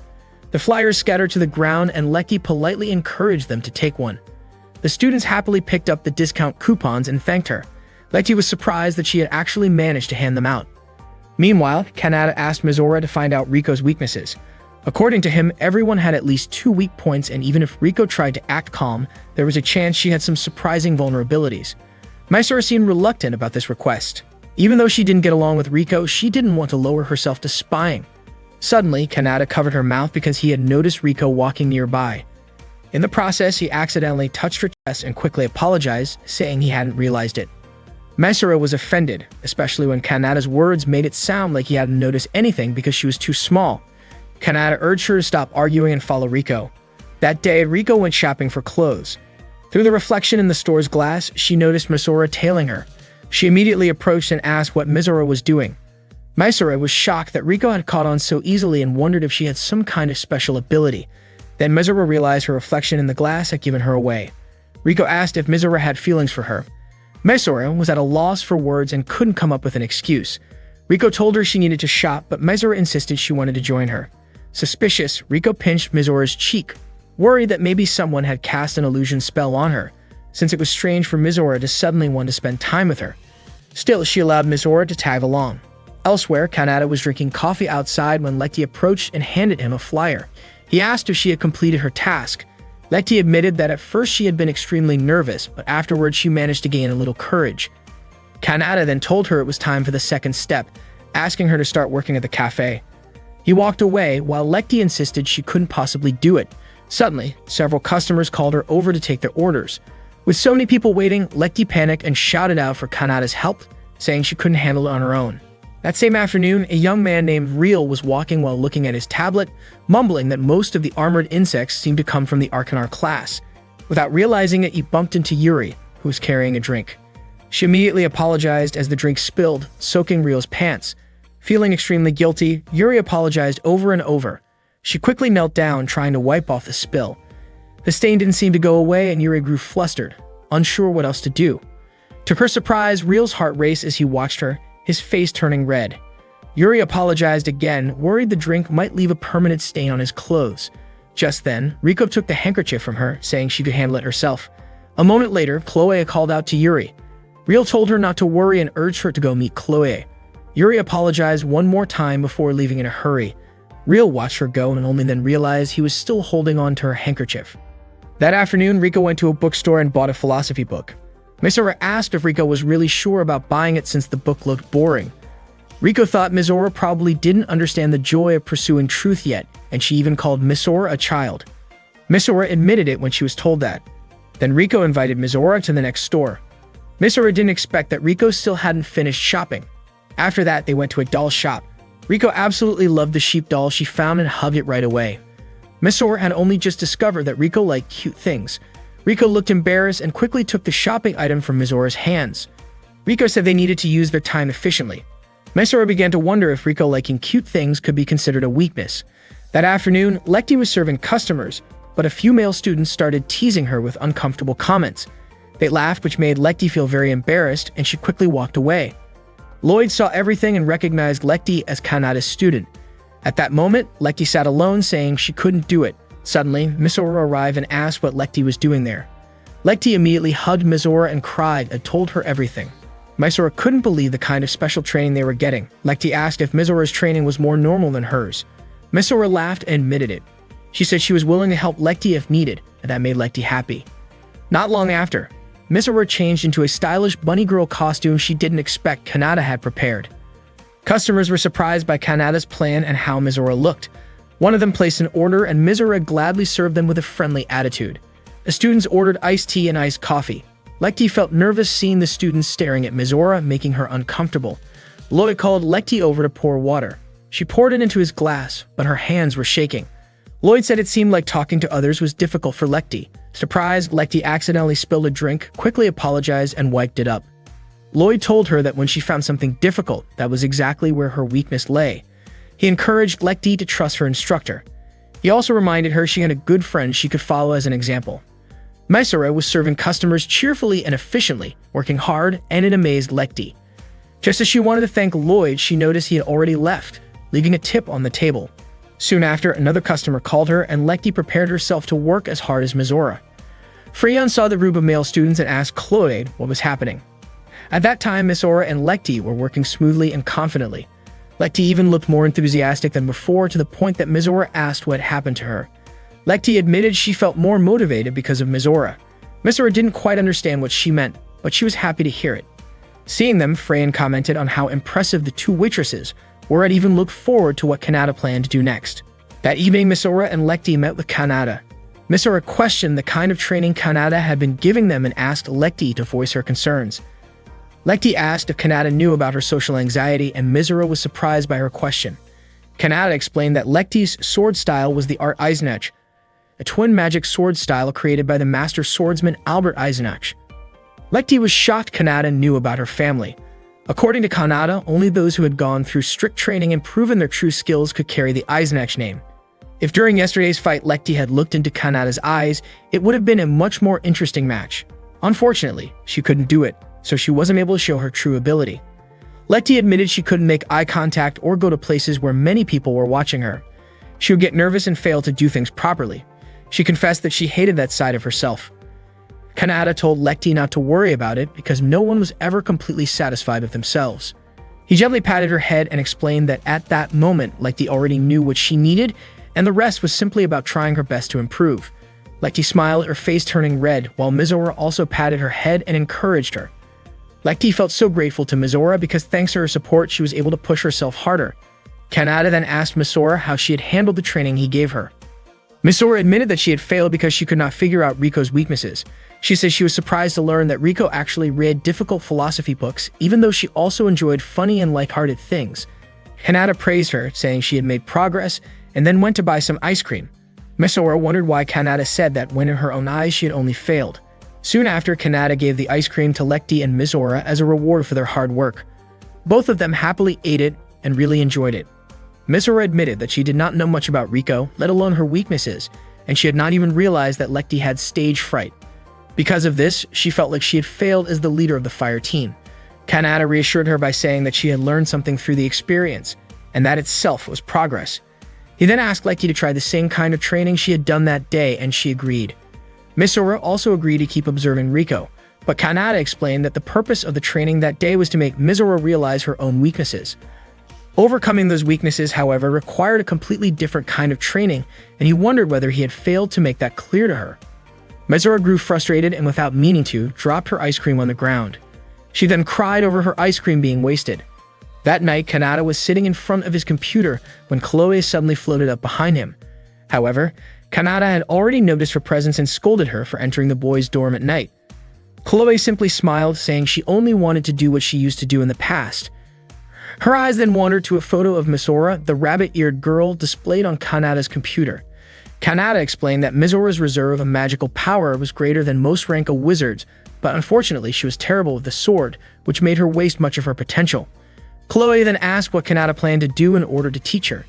The flyers scattered to the ground and Lekti politely encouraged them to take one. The students happily picked up the discount coupons and thanked her. Lekti was surprised that she had actually managed to hand them out. Meanwhile, Kanata asked Misora to find out Riko's weaknesses. According to him, everyone had at least 2 weak points, and even if Riko tried to act calm, there was a chance she had some surprising vulnerabilities. Misora seemed reluctant about this request. Even though she didn't get along with Riko, she didn't want to lower herself to spying. Suddenly, Kanata covered her mouth because he had noticed Riko walking nearby. In the process, he accidentally touched her chest and quickly apologized, saying he hadn't realized it. Misora was offended, especially when Kanata's words made it sound like he hadn't noticed anything because she was too small. Kanata urged her to stop arguing and follow Riko. That day, Riko went shopping for clothes. Through the reflection in the store's glass, she noticed Misora tailing her. She immediately approached and asked what Misora was doing. Misora was shocked that Riko had caught on so easily and wondered if she had some kind of special ability. Then Misora realized her reflection in the glass had given her away. Riko asked if Misora had feelings for her. Misora was at a loss for words and couldn't come up with an excuse. Riko told her she needed to shop, but Misora insisted she wanted to join her. Suspicious, Riko pinched Misora's cheek, worried that maybe someone had cast an illusion spell on her, since it was strange for Misora to suddenly want to spend time with her. Still, she allowed Misora to tag along. Elsewhere, Kanata was drinking coffee outside when Lekti approached and handed him a flyer. He asked if she had completed her task. Lekti admitted that at first she had been extremely nervous, but afterwards she managed to gain a little courage. Kanata then told her it was time for the second step, asking her to start working at the cafe. He walked away while Lekti insisted she couldn't possibly do it. Suddenly, several customers called her over to take their orders. With so many people waiting, Lekti panicked and shouted out for Kanada's help, saying she couldn't handle it on her own. That same afternoon, a young man named Real was walking while looking at his tablet, mumbling that most of the armored insects seemed to come from the Arcanar class. Without realizing it, he bumped into Yuri, who was carrying a drink. She immediately apologized as the drink spilled, soaking Real's pants. Feeling extremely guilty, Yuri apologized over and over. She quickly knelt down, trying to wipe off the spill. The stain didn't seem to go away, and Yuri grew flustered, unsure what else to do. To her surprise, Real's heart raced as he watched her, his face turning red. Yuri apologized again, worried the drink might leave a permanent stain on his clothes. Just then, Riko took the handkerchief from her, saying she could handle it herself. A moment later, Chloe called out to Yuri. Real told her not to worry and urged her to go meet Chloe. Yuri apologized one more time before leaving in a hurry. Real watched her go and only then realized he was still holding on to her handkerchief. That afternoon, Riko went to a bookstore and bought a philosophy book. Mizora asked if Riko was really sure about buying it since the book looked boring. Riko thought Mizora probably didn't understand the joy of pursuing truth yet, and she even called Mizora a child. Mizora admitted it when she was told that. Then Riko invited Mizora to the next store. Mizora didn't expect that Riko still hadn't finished shopping. After that, they went to a doll shop. Riko absolutely loved the sheep doll she found and hugged it right away. Mizora had only just discovered that Riko liked cute things. Riko looked embarrassed and quickly took the shopping item from Mizora's hands. Riko said they needed to use their time efficiently. Mizora began to wonder if Riko liking cute things could be considered a weakness. That afternoon, Lekti was serving customers, but a few male students started teasing her with uncomfortable comments. They laughed, which made Lekti feel very embarrassed, and she quickly walked away. Lloyd saw everything and recognized Lekti as Kanada's student. At that moment, Lekti sat alone, saying she couldn't do it. Suddenly, Mizora arrived and asked what Lekti was doing there. Lekti immediately hugged Mizora and cried and told her everything. Mizora couldn't believe the kind of special training they were getting. Lekti asked if Mizora's training was more normal than hers. Mizora laughed and admitted it. She said she was willing to help Lekti if needed, and that made Lekti happy. Not long after, Mizora changed into a stylish bunny girl costume she didn't expect Kanada had prepared. Customers were surprised by Kanada's plan and how Mizora looked. One of them placed an order, and Mizora gladly served them with a friendly attitude. The students ordered iced tea and iced coffee. Lekti felt nervous seeing the students staring at Mizora, making her uncomfortable. Lloyd called Lekti over to pour water. She poured it into his glass, but her hands were shaking. Lloyd said it seemed like talking to others was difficult for Lekti. Surprised, Lekti accidentally spilled a drink, quickly apologized, and wiped it up. Lloyd told her that when she found something difficult, that was exactly where her weakness lay. He encouraged Lekti to trust her instructor. He also reminded her she had a good friend she could follow as an example. Mizora was serving customers cheerfully and efficiently, working hard, and it amazed Lekti. Just as she wanted to thank Lloyd, she noticed he had already left, leaving a tip on the table. Soon after, another customer called her, and Lekti prepared herself to work as hard as Mizora. Freyon saw the group of male students and asked Chloe what was happening. At that time, Mizora and Lekti were working smoothly and confidently. Lekti even looked more enthusiastic than before, to the point that Mizora asked what had happened to her. Lekti admitted she felt more motivated because of Mizora. Mizora didn't quite understand what she meant, but she was happy to hear it. Seeing them, Freyon commented on how impressive the two waitresses were and even looked forward to what Kanada planned to do next. That evening, Mizora and Lekti met with Kanada. Mizora questioned the kind of training Kanada had been giving them and asked Lekti to voice her concerns. Lekti asked if Kanada knew about her social anxiety, and Mizora was surprised by her question. Kanada explained that Lekti's sword style was the Art Eisenach, a twin magic sword style created by the master swordsman Albert Eisenach. Lekti was shocked Kanada knew about her family. According to Kanada, only those who had gone through strict training and proven their true skills could carry the Eisenach name. If during yesterday's fight Lekti had looked into Kanada's eyes, it would have been a much more interesting match. Unfortunately, she couldn't do it, so she wasn't able to show her true ability. Lekti admitted she couldn't make eye contact or go to places where many people were watching her. She would get nervous and fail to do things properly. She confessed that she hated that side of herself. Kanada told Lekti not to worry about it because no one was ever completely satisfied with themselves. He gently patted her head and explained that at that moment, Lekti already knew what she needed, and the rest was simply about trying her best to improve. Lekti smiled, her face turning red, while Mizora also patted her head and encouraged her. Lekti felt so grateful to Mizora because thanks to her support, she was able to push herself harder. Kanada then asked Mizora how she had handled the training he gave her. Misora admitted that she had failed because she could not figure out Riko's weaknesses. She says she was surprised to learn that Riko actually read difficult philosophy books, even though she also enjoyed funny and lighthearted things. Kanata praised her, saying she had made progress, and then went to buy some ice cream. Misora wondered why Kanata said that when in her own eyes she had only failed. Soon after, Kanata gave the ice cream to Lekti and Misora as a reward for their hard work. Both of them happily ate it and really enjoyed it. Misora admitted that she did not know much about Riko, let alone her weaknesses, and she had not even realized that Lekti had stage fright. Because of this, she felt like she had failed as the leader of the fire team. Kanata reassured her by saying that she had learned something through the experience, and that itself was progress. He then asked Lekti to try the same kind of training she had done that day, and she agreed. Misora also agreed to keep observing Riko, but Kanata explained that the purpose of the training that day was to make Misora realize her own weaknesses. Overcoming those weaknesses, however, required a completely different kind of training, and he wondered whether he had failed to make that clear to her. Misora grew frustrated and, without meaning to, dropped her ice cream on the ground. She then cried over her ice cream being wasted. That night, Kanata was sitting in front of his computer when Chloe suddenly floated up behind him. However, Kanata had already noticed her presence and scolded her for entering the boys' dorm at night. Chloe simply smiled, saying she only wanted to do what she used to do in the past. Her eyes then wandered to a photo of Misora, the rabbit-eared girl, displayed on Kanata's computer. Kanata explained that Misora's reserve of magical power was greater than most rank of wizards, but unfortunately she was terrible with the sword, which made her waste much of her potential. Chloe then asked what Kanata planned to do in order to teach her.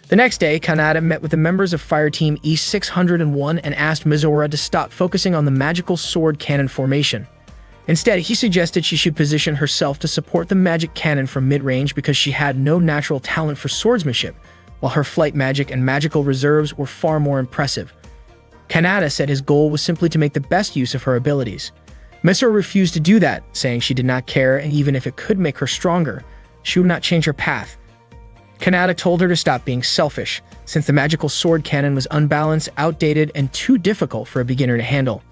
The next day, Kanata met with the members of Fire Team E601 and asked Misora to stop focusing on the magical sword cannon formation. Instead, he suggested she should position herself to support the magic cannon from mid-range because she had no natural talent for swordsmanship, while her flight magic and magical reserves were far more impressive. Kanata said his goal was simply to make the best use of her abilities. Misora refused to do that, saying she did not care, and even if it could make her stronger, she would not change her path. Kanata told her to stop being selfish, since the magical sword cannon was unbalanced, outdated, and too difficult for a beginner to handle.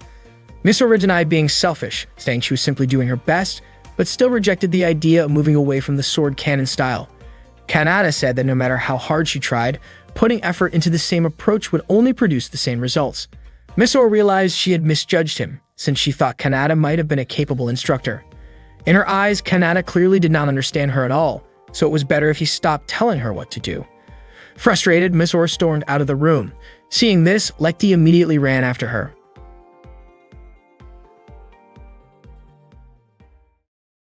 Misora denied being selfish, saying she was simply doing her best, but still rejected the idea of moving away from the sword cannon style. Kanata said that no matter how hard she tried, putting effort into the same approach would only produce the same results. Misora realized she had misjudged him, since she thought Kanata might have been a capable instructor. In her eyes, Kanata clearly did not understand her at all, so it was better if he stopped telling her what to do. Frustrated, Misora stormed out of the room. Seeing this, Lekti immediately ran after her.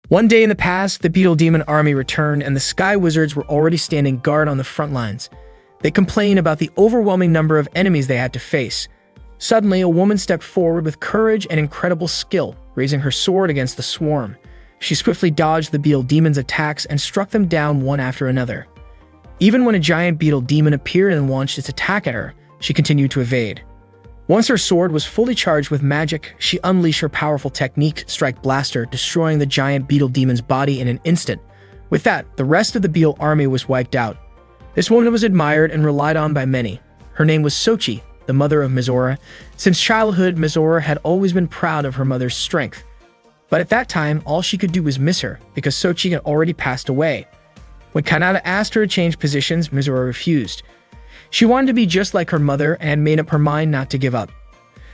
One day in the past, the Beetle Demon army returned and the Sky Wizards were already standing guard on the front lines. They complained about the overwhelming number of enemies they had to face. Suddenly, a woman stepped forward with courage and incredible skill, raising her sword against the swarm. She swiftly dodged the Beetle Demon's attacks and struck them down one after another. Even when a giant Beetle Demon appeared and launched its attack at her, she continued to evade. Once her sword was fully charged with magic, she unleashed her powerful technique, Strike Blaster, destroying the giant Beetle Demon's body in an instant. With that, the rest of the Beetle army was wiped out. This woman was admired and relied on by many. Her name was Sochi, the mother of Misora. Since childhood, Misora had always been proud of her mother's strength. But at that time, all she could do was miss her, because Sochi had already passed away. When Kanata asked her to change positions, Misora refused. She wanted to be just like her mother and had made up her mind not to give up.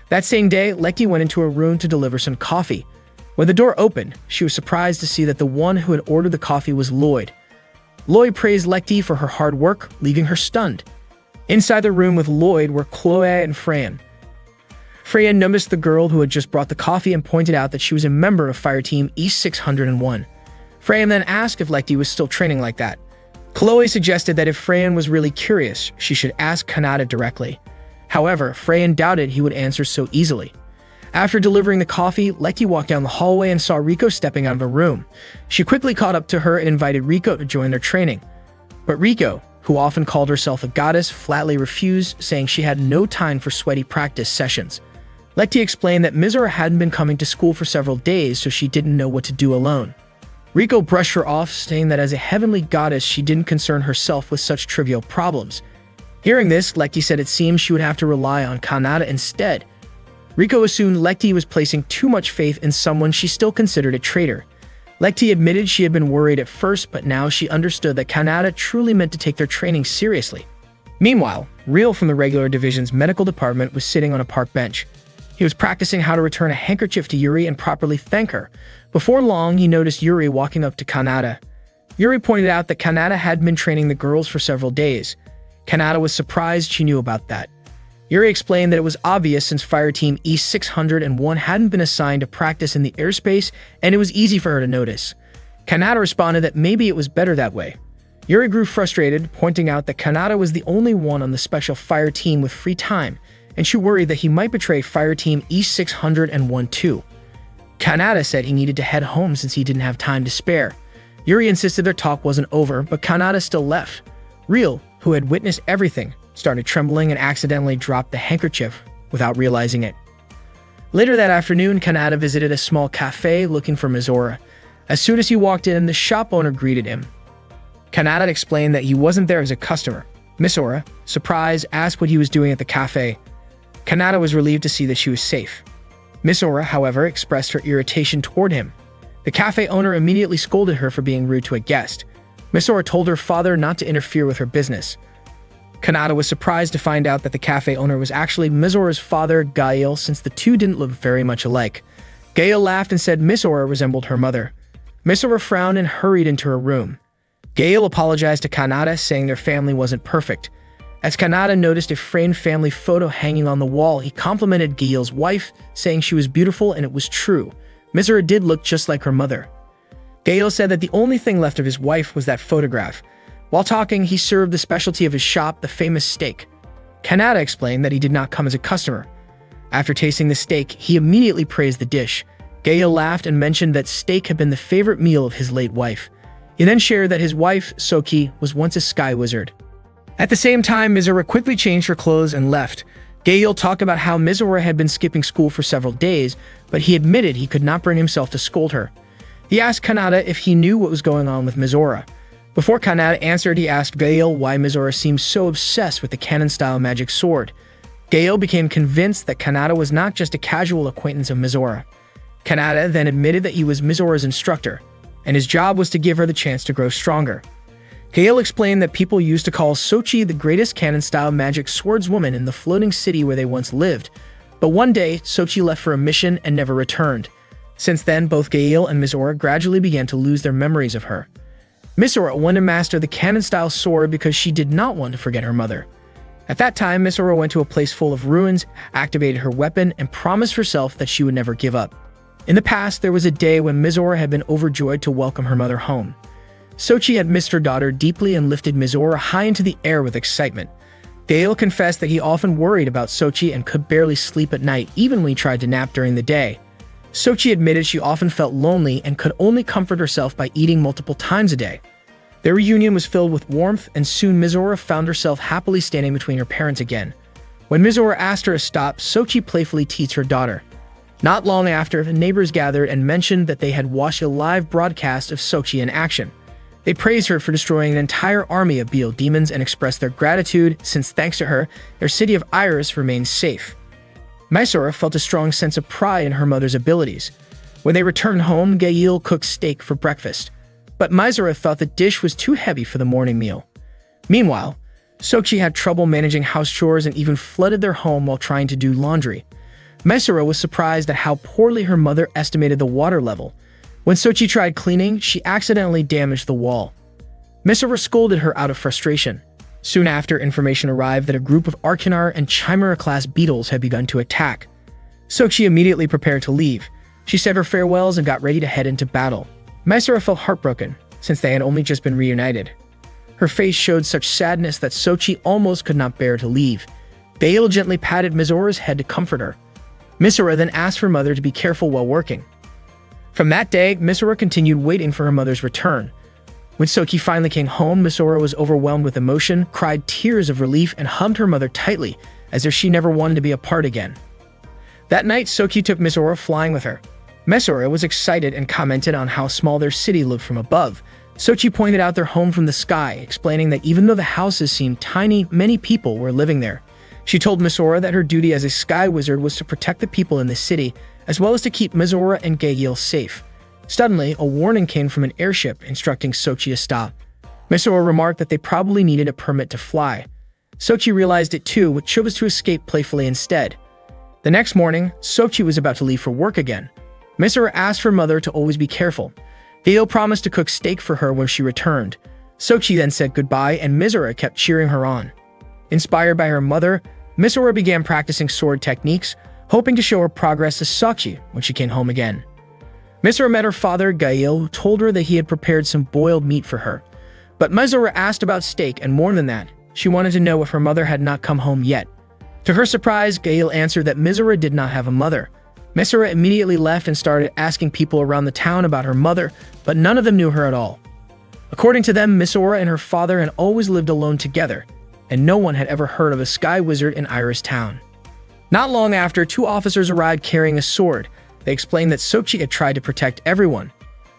That same day, Lekti went into her room to deliver some coffee. When the door opened, she was surprised to see that the one who had ordered the coffee was Lloyd. Lloyd praised Lekti for her hard work, leaving her stunned. Inside the room with Lloyd were Chloe and Freyan. Freya noticed the girl who had just brought the coffee and pointed out that she was a member of Fire Team E601. Freya then asked if Lekti was still training like that. Chloe suggested that if Freyan was really curious, she should ask Kanata directly. However, Freyan doubted he would answer so easily. After delivering the coffee, Lekti walked down the hallway and saw Riko stepping out of the room. She quickly caught up to her and invited Riko to join their training. But Riko, who often called herself a goddess, flatly refused, saying she had no time for sweaty practice sessions. Lekti explained that Misora hadn't been coming to school for several days, so she didn't know what to do alone. Riko brushed her off, saying that as a heavenly goddess, she didn't concern herself with such trivial problems. Hearing this, Lekti said it seemed she would have to rely on Kanata instead. Riko assumed Lekti was placing too much faith in someone she still considered a traitor. Lekti admitted she had been worried at first, but now she understood that Kanata truly meant to take their training seriously. Meanwhile, Real from the regular division's medical department was sitting on a park bench. He was practicing how to return a handkerchief to Yuri and properly thank her. Before long, he noticed Yuri walking up to Kanata. Yuri pointed out that Kanata had been training the girls for several days. Kanata was surprised she knew about that. Yuri explained that it was obvious since Fire Team E-601 hadn't been assigned to practice in the airspace, and it was easy for her to notice. Kanata responded that maybe it was better that way. Yuri grew frustrated, pointing out that Kanata was the only one on the special fire team with free time, and she worried that he might betray Fire Team E-601 too. Kanata said he needed to head home since he didn't have time to spare. Yuri insisted their talk wasn't over, but Kanata still left. Real, who had witnessed everything, started trembling and accidentally dropped the handkerchief without realizing it. Later that afternoon, Kanata visited a small cafe looking for Mizora. As soon as he walked in, the shop owner greeted him. Kanata explained that he wasn't there as a customer. Mizora, surprised, asked what he was doing at the cafe. Kanata was relieved to see that she was safe. Mizora, however, expressed her irritation toward him. The cafe owner immediately scolded her for being rude to a guest. Mizora told her father not to interfere with her business. Kanata was surprised to find out that the cafe owner was actually Mizora's father, Gail, since the two didn't look very much alike. Gail laughed and said Mizora resembled her mother. Mizora frowned and hurried into her room. Gail apologized to Kanata, saying their family wasn't perfect. As Kanata noticed a framed family photo hanging on the wall, he complimented Gail's wife, saying she was beautiful, and it was true. Mizora did look just like her mother. Gail said that the only thing left of his wife was that photograph. While talking, he served the specialty of his shop, the famous steak. Kanata explained that he did not come as a customer. After tasting the steak, he immediately praised the dish. Gail laughed and mentioned that steak had been the favorite meal of his late wife. He then shared that his wife, Soki, was once a sky wizard. At the same time, Mizora quickly changed her clothes and left. Gail talked about how Mizora had been skipping school for several days, but he admitted he could not bring himself to scold her. He asked Kanata if he knew what was going on with Mizora. Before Kanata answered, he asked Gail why Mizora seemed so obsessed with the canon-style magic sword. Gail became convinced that Kanata was not just a casual acquaintance of Mizora. Kanata then admitted that he was Mizora's instructor, and his job was to give her the chance to grow stronger. Gail explained that people used to call Sochi the greatest canon-style magic swordswoman in the floating city where they once lived, but one day, Sochi left for a mission and never returned. Since then, both Gail and Mizora gradually began to lose their memories of her. Mizora wanted to master the canon-style sword because she did not want to forget her mother. At that time, Mizora went to a place full of ruins, activated her weapon, and promised herself that she would never give up. In the past, there was a day when Mizora had been overjoyed to welcome her mother home. Sochi had missed her daughter deeply and lifted Mizora high into the air with excitement. Gail confessed that he often worried about Sochi and could barely sleep at night, even when he tried to nap during the day. Sochi admitted she often felt lonely and could only comfort herself by eating multiple times a day. Their reunion was filled with warmth, and soon Mizora found herself happily standing between her parents again. When Mizora asked her to stop, Sochi playfully teased her daughter. Not long after, the neighbors gathered and mentioned that they had watched a live broadcast of Sochi in action. They praised her for destroying an entire army of Beal demons and expressed their gratitude since, thanks to her, their city of Iris remained safe. Mizora felt a strong sense of pride in her mother's abilities. When they returned home, Gail cooked steak for breakfast, but Mizora thought the dish was too heavy for the morning meal. Meanwhile, Sochi had trouble managing house chores and even flooded their home while trying to do laundry. Mizora was surprised at how poorly her mother estimated the water level. When Sochi tried cleaning, she accidentally damaged the wall. Mizora scolded her out of frustration. Soon after, information arrived that a group of Arcanar and Chimera-class beetles had begun to attack. Sochi immediately prepared to leave. She said her farewells and got ready to head into battle. Mizora felt heartbroken, since they had only just been reunited. Her face showed such sadness that Sochi almost could not bear to leave. Gail gently patted Mizora's head to comfort her. Mizora then asked her mother to be careful while working. From that day, Mizora continued waiting for her mother's return. When Sochi finally came home, Mizora was overwhelmed with emotion, cried tears of relief, and hugged her mother tightly, as if she never wanted to be apart again. That night, Sochi took Mizora flying with her. Mizora was excited and commented on how small their city looked from above. Sochi pointed out their home from the sky, explaining that even though the houses seemed tiny, many people were living there. She told Mizora that her duty as a sky wizard was to protect the people in the city, as well as to keep Mizora and Gail safe. Suddenly, a warning came from an airship instructing Sochi to stop. Mizora remarked that they probably needed a permit to fly. Sochi realized it too, but chose to escape playfully instead. The next morning, Sochi was about to leave for work again. Misora asked her mother to always be careful. Gail promised to cook steak for her when she returned. Sochi then said goodbye, and Misora kept cheering her on. Inspired by her mother, Misora began practicing sword techniques, hoping to show her progress to Sochi when she came home again. Misora met her father, Gail, who told her that he had prepared some boiled meat for her. But Misora asked about steak, and more than that, she wanted to know if her mother had not come home yet. To her surprise, Gail answered that Misora did not have a mother. Misora immediately left and started asking people around the town about her mother, but none of them knew her at all. According to them, Misora and her father had always lived alone together, and no one had ever heard of a sky wizard in Iris Town. Not long after, two officers arrived carrying a sword. They explained that Sochi had tried to protect everyone.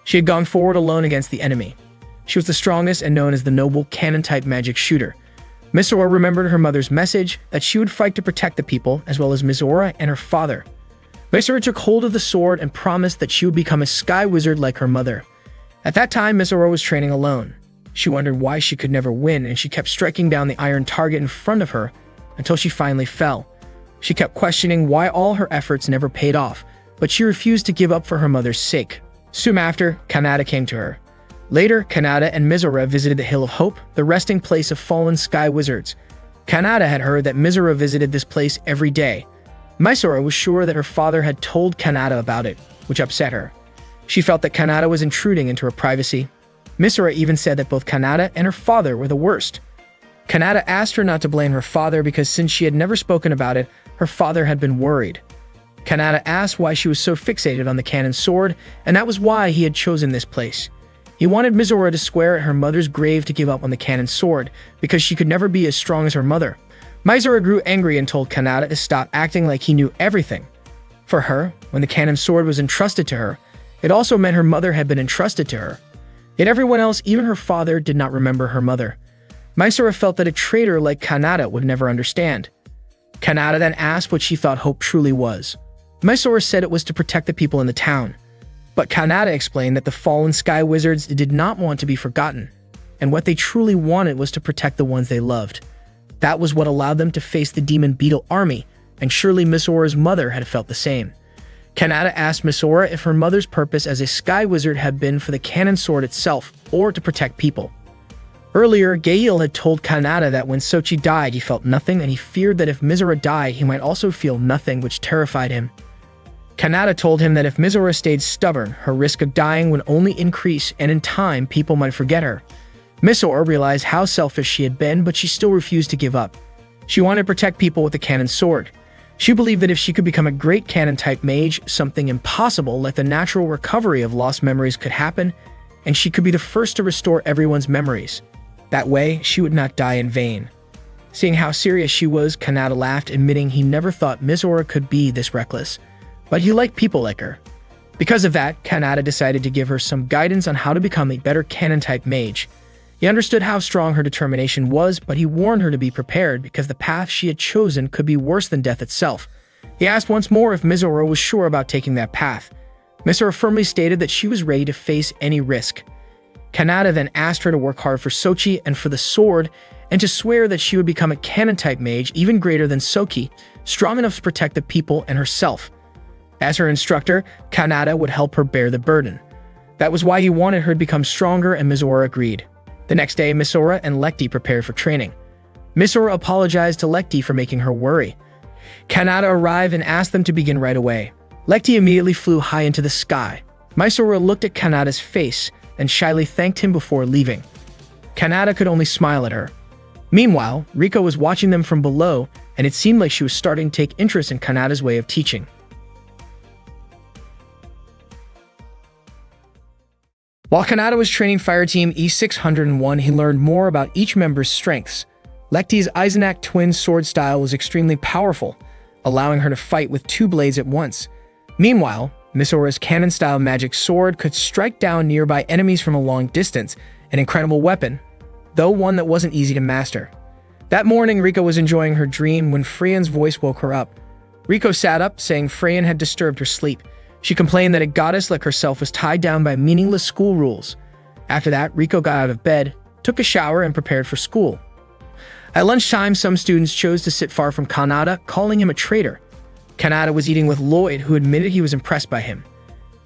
She had gone forward alone against the enemy. She was the strongest and known as the noble cannon-type magic shooter. Misora remembered her mother's message that she would fight to protect the people, as well as Misora and her father. Misora took hold of the sword and promised that she would become a sky wizard like her mother. At that time, Misora was training alone. She wondered why she could never win, and she kept striking down the iron target in front of her until she finally fell. She kept questioning why all her efforts never paid off, but she refused to give up for her mother's sake. Soon after, Kanata came to her. Later, Kanata and Misora visited the Hill of Hope, the resting place of fallen sky wizards. Kanata had heard that Misora visited this place every day. Misora was sure that her father had told Kanata about it, which upset her. She felt that Kanata was intruding into her privacy. Misora even said that both Kanata and her father were the worst. Kanata asked her not to blame her father because since she had never spoken about it, her father had been worried. Kanata asked why she was so fixated on the cannon sword, and that was why he had chosen this place. He wanted Misora to swear at her mother's grave to give up on the cannon sword, because she could never be as strong as her mother. Misora grew angry and told Kanata to stop acting like he knew everything. For her, when the cannon sword was entrusted to her, it also meant her mother had been entrusted to her. Yet everyone else, even her father, did not remember her mother. Misora felt that a traitor like Kanata would never understand. Kanata then asked what she thought hope truly was. Misora said it was to protect the people in the town. But Kanata explained that the fallen sky wizards did not want to be forgotten, and what they truly wanted was to protect the ones they loved. That was what allowed them to face the demon beetle army, and surely Misora's mother had felt the same. Kanata asked Misora if her mother's purpose as a sky wizard had been for the cannon sword itself, or to protect people. Earlier, Gail had told Kanata that when Sochi died, he felt nothing, and he feared that if Misora died, he might also feel nothing, which terrified him. Kanata told him that if Misora stayed stubborn, her risk of dying would only increase, and in time, people might forget her. Misora realized how selfish she had been, but she still refused to give up. She wanted to protect people with the cannon sword. She believed that if she could become a great cannon-type mage, something impossible like the natural recovery of lost memories could happen, and she could be the first to restore everyone's memories. That way, she would not die in vain. Seeing how serious she was, Kanata laughed, admitting he never thought Misora could be this reckless. But he liked people like her. Because of that, Kanata decided to give her some guidance on how to become a better cannon-type mage. He understood how strong her determination was, but he warned her to be prepared because the path she had chosen could be worse than death itself. He asked once more if Misora was sure about taking that path. Misora firmly stated that she was ready to face any risk. Kanata then asked her to work hard for Sochi and for the sword, and to swear that she would become a cannon-type mage even greater than Sochi, strong enough to protect the people and herself. As her instructor, Kanata would help her bear the burden. That was why he wanted her to become stronger, and Misora agreed. The next day, Misora and Lekti prepared for training. Misora apologized to Lekti for making her worry. Kanata arrived and asked them to begin right away. Lekti immediately flew high into the sky. Misora looked at Kanata's face and shyly thanked him before leaving. Kanata could only smile at her. Meanwhile, Riko was watching them from below, and it seemed like she was starting to take interest in Kanata's way of teaching. While Kanata was training Fireteam E601, he learned more about each member's strengths. Lekti's Eisenach twin sword style was extremely powerful, allowing her to fight with two blades at once. Meanwhile, Misora's cannon-style magic sword could strike down nearby enemies from a long distance, an incredible weapon, though one that wasn't easy to master. That morning, Riko was enjoying her dream when Freyan's voice woke her up. Riko sat up, saying Freyan had disturbed her sleep. She complained that a goddess like herself was tied down by meaningless school rules. After that, Riko got out of bed, took a shower, and prepared for school. At lunchtime, some students chose to sit far from Kanata, calling him a traitor. Kanata was eating with Lloyd, who admitted he was impressed by him.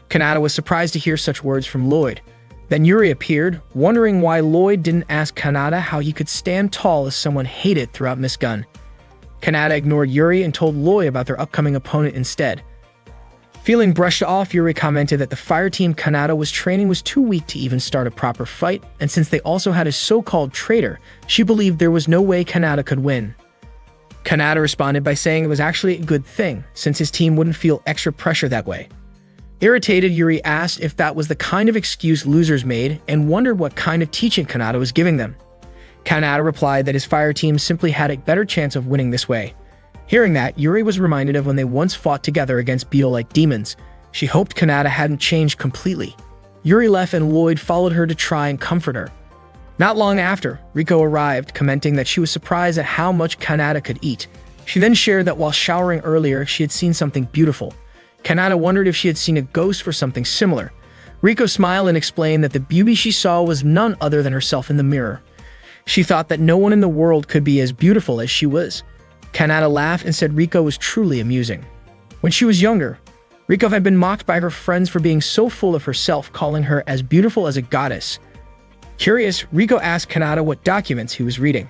Kanata was surprised to hear such words from Lloyd. Then Yuri appeared, wondering why Lloyd didn't ask Kanata how he could stand tall as someone hated throughout Miss Gun. Kanata ignored Yuri and told Lloyd about their upcoming opponent instead. Feeling brushed off, Yuri commented that the fire team Kanata was training was too weak to even start a proper fight, and since they also had a so-called traitor, she believed there was no way Kanata could win. Kanata responded by saying it was actually a good thing, since his team wouldn't feel extra pressure that way. Irritated, Yuri asked if that was the kind of excuse losers made and wondered what kind of teaching Kanata was giving them. Kanata replied that his fire team simply had a better chance of winning this way. Hearing that, Yuri was reminded of when they once fought together against beetle-like demons. She hoped Kanata hadn't changed completely. Yuri left and Lloyd followed her to try and comfort her. Not long after, Riko arrived, commenting that she was surprised at how much Kanata could eat. She then shared that while showering earlier, she had seen something beautiful. Kanata wondered if she had seen a ghost or something similar. Riko smiled and explained that the beauty she saw was none other than herself in the mirror. She thought that no one in the world could be as beautiful as she was. Kanata laughed and said Riko was truly amusing. When she was younger, Riko had been mocked by her friends for being so full of herself, calling her as beautiful as a goddess. Curious, Riko asked Kanata what documents he was reading.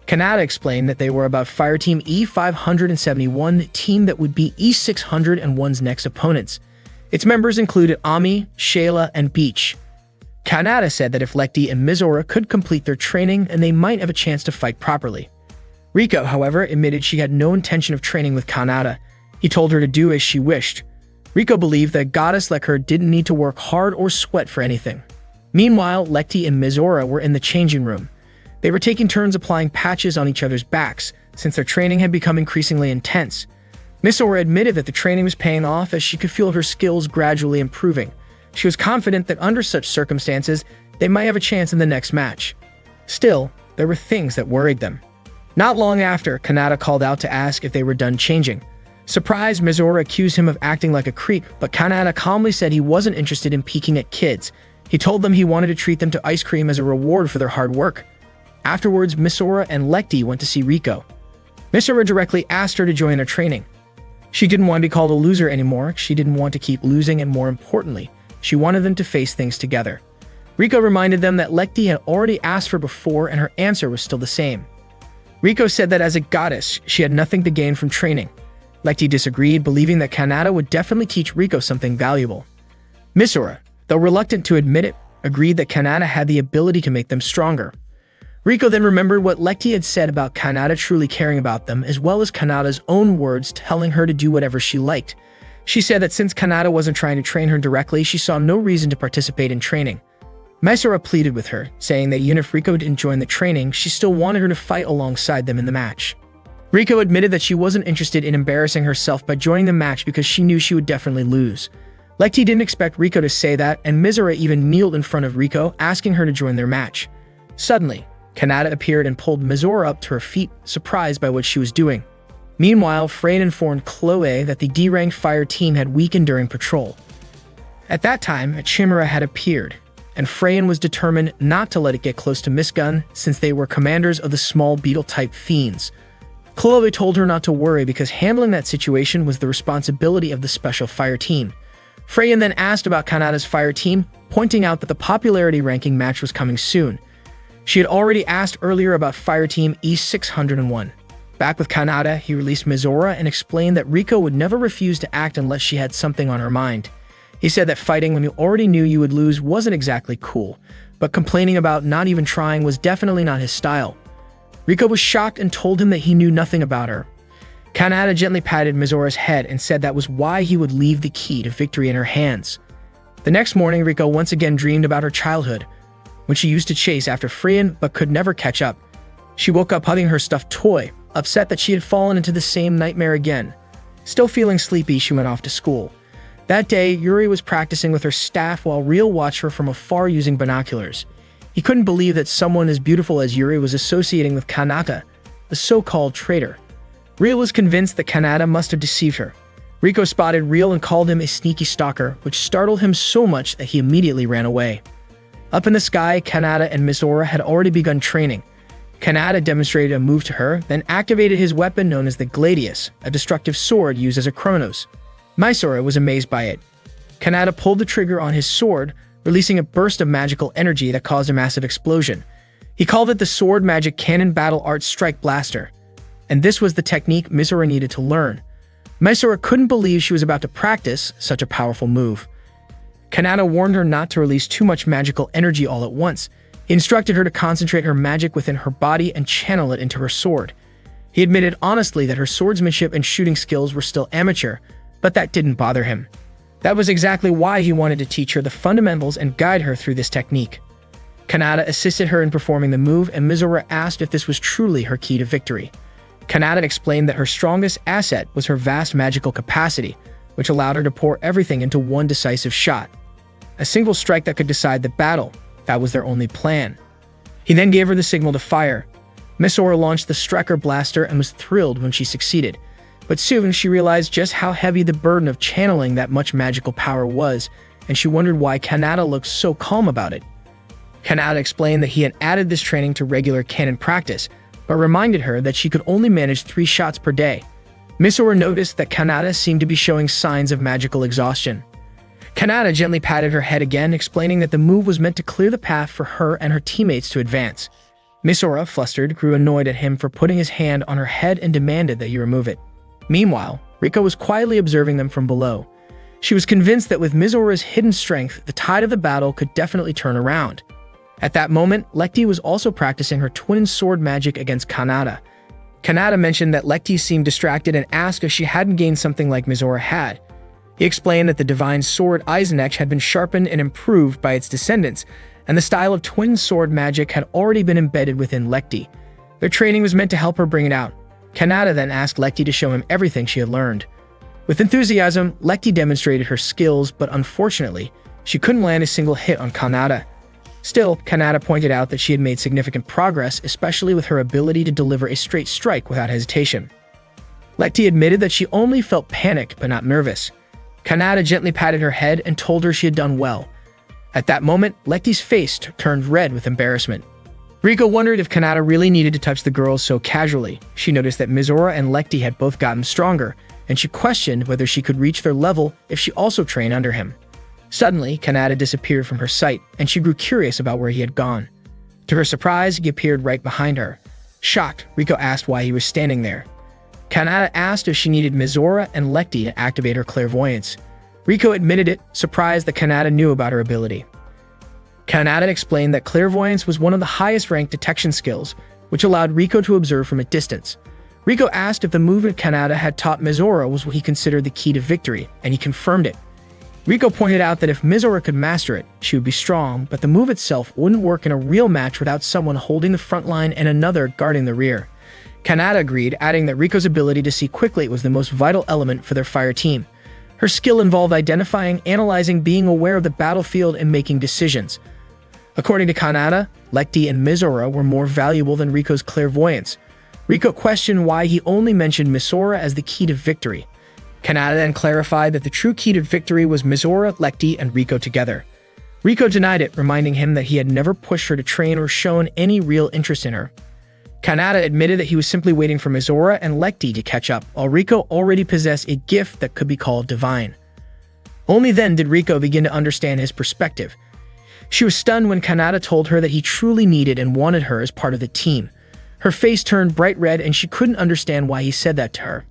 Kanata explained that they were about Fire Team E571, the team that would be E601's next opponents. Its members included Ami, Shayla, and Beach. Kanata said that if Lekti and Mizora could complete their training, and they might have a chance to fight properly. Riko, however, admitted she had no intention of training with Kanata. He told her to do as she wished. Riko believed that a goddess like her didn't need to work hard or sweat for anything. Meanwhile, Lekti and Mizora were in the changing room. They were taking turns applying patches on each other's backs, since their training had become increasingly intense. Mizora admitted that the training was paying off as she could feel her skills gradually improving. She was confident that under such circumstances, they might have a chance in the next match. Still, there were things that worried them. Not long after, Kanata called out to ask if they were done changing. Surprised, Mizora accused him of acting like a creep, but Kanata calmly said he wasn't interested in peeking at kids. He told them he wanted to treat them to ice cream as a reward for their hard work. Afterwards, Mizora and Lekti went to see Riko. Mizora directly asked her to join their training. She didn't want to be called a loser anymore. She didn't want to keep losing, and more importantly, she wanted them to face things together. Riko reminded them that Lekti had already asked her before, and her answer was still the same. Riko said that as a goddess, she had nothing to gain from training. Lekti disagreed, believing that Kanata would definitely teach Riko something valuable. Mizora, though reluctant to admit it, agreed that Kanata had the ability to make them stronger. Riko then remembered what Lekti had said about Kanata truly caring about them, as well as Kanata's own words telling her to do whatever she liked. She said that since Kanata wasn't trying to train her directly, she saw no reason to participate in training. Mizora pleaded with her, saying that even if Riko didn't join the training, she still wanted her to fight alongside them in the match. Riko admitted that she wasn't interested in embarrassing herself by joining the match because she knew she would definitely lose. Lekti didn't expect Riko to say that, and Mizora even kneeled in front of Riko, asking her to join their match. Suddenly, Kanata appeared and pulled Mizora up to her feet, surprised by what she was doing. Meanwhile, Frayn informed Chloe that the D-ranked fire team had weakened during patrol. At that time, a Chimera had appeared, and Frayn was determined not to let it get close to Miss Gun, since they were commanders of the small beetle-type fiends. Chloe told her not to worry because handling that situation was the responsibility of the special fire team. Frayn then asked about Kanata's fire team, pointing out that the popularity ranking match was coming soon. She had already asked earlier about Fire Team E601. Back with Kanata, he released Mizora and explained that Riko would never refuse to act unless she had something on her mind. He said that fighting when you already knew you would lose wasn't exactly cool, but complaining about not even trying was definitely not his style. Riko was shocked and told him that he knew nothing about her. Kanata gently patted Mizora's head and said that was why he would leave the key to victory in her hands. The next morning, Riko once again dreamed about her childhood, when she used to chase after Frayn but could never catch up. She woke up hugging her stuffed toy, upset that she had fallen into the same nightmare again. Still feeling sleepy, she went off to school. That day, Yuri was practicing with her staff while Real watched her from afar using binoculars. He couldn't believe that someone as beautiful as Yuri was associating with Kanata, the so-called traitor. Real was convinced that Kanata must have deceived her. Riko spotted Real and called him a sneaky stalker, which startled him so much that he immediately ran away. Up in the sky, Kanata and Mizora had already begun training. Kanata demonstrated a move to her, then activated his weapon known as the Gladius, a destructive sword used as a Chronos. Mysora was amazed by it. Kanata pulled the trigger on his sword, releasing a burst of magical energy that caused a massive explosion. He called it the Sword Magic Cannon Battle Art Strike Blaster, and this was the technique Mysora needed to learn. Mysora couldn't believe she was about to practice such a powerful move. Kanata warned her not to release too much magical energy all at once. He instructed her to concentrate her magic within her body and channel it into her sword. He admitted honestly that her swordsmanship and shooting skills were still amateur, but that didn't bother him. That was exactly why he wanted to teach her the fundamentals and guide her through this technique. Kanata assisted her in performing the move, and Mysora asked if this was truly her key to victory. Kanata explained that her strongest asset was her vast magical capacity, which allowed her to pour everything into one decisive shot. A single strike that could decide the battle. That was their only plan. He then gave her the signal to fire. Mysora launched the Striker Blaster and was thrilled when she succeeded. But soon she realized just how heavy the burden of channeling that much magical power was, and she wondered why Kanata looked so calm about it. Kanata explained that he had added this training to regular cannon practice, but reminded her that she could only manage 3 shots per day. Mysora noticed that Kanata seemed to be showing signs of magical exhaustion. Kanata gently patted her head again, explaining that the move was meant to clear the path for her and her teammates to advance. Mysora, flustered, grew annoyed at him for putting his hand on her head and demanded that he remove it. Meanwhile, Riko was quietly observing them from below. She was convinced that with Mizora's hidden strength, the tide of the battle could definitely turn around. At that moment, Lekti was also practicing her twin sword magic against Kanata. Kanata mentioned that Lekti seemed distracted and asked if she hadn't gained something like Mizora had. He explained that the divine sword Eisenach had been sharpened and improved by its descendants, and the style of twin sword magic had already been embedded within Lekti. Their training was meant to help her bring it out. Kanata then asked Lekti to show him everything she had learned. With enthusiasm, Lekti demonstrated her skills, but unfortunately, she couldn't land a single hit on Kanata. Still, Kanata pointed out that she had made significant progress, especially with her ability to deliver a straight strike without hesitation. Lekti admitted that she only felt panic but not nervous. Kanata gently patted her head and told her she had done well. At that moment, Lekti's face turned red with embarrassment. Riko wondered if Kanata really needed to touch the girls so casually. She noticed that Mizora and Lekti had both gotten stronger, and she questioned whether she could reach their level if she also trained under him. Suddenly, Kanata disappeared from her sight, and she grew curious about where he had gone. To her surprise, he appeared right behind her. Shocked, Riko asked why he was standing there. Kanata asked if she needed Mizora and Lekti to activate her clairvoyance. Riko admitted it, surprised that Kanata knew about her ability. Kanata explained that clairvoyance was one of the highest-ranked detection skills, which allowed Riko to observe from a distance. Riko asked if the movement Kanata had taught Mizora was what he considered the key to victory, and he confirmed it. Riko pointed out that if Mizora could master it, she would be strong, but the move itself wouldn't work in a real match without someone holding the front line and another guarding the rear. Kanata agreed, adding that Riko's ability to see quickly was the most vital element for their fire team. Her skill involved identifying, analyzing, being aware of the battlefield, and making decisions. According to Kanata, Lekti and Mizora were more valuable than Riko's clairvoyance. Riko questioned why he only mentioned Mizora as the key to victory. Kanata then clarified that the true key to victory was Mizora, Lekti, and Riko together. Riko denied it, reminding him that he had never pushed her to train or shown any real interest in her. Kanata admitted that he was simply waiting for Mizora and Lekti to catch up, while Riko already possessed a gift that could be called divine. Only then did Riko begin to understand his perspective. She was stunned when Kanata told her that he truly needed and wanted her as part of the team. Her face turned bright red and she couldn't understand why he said that to her.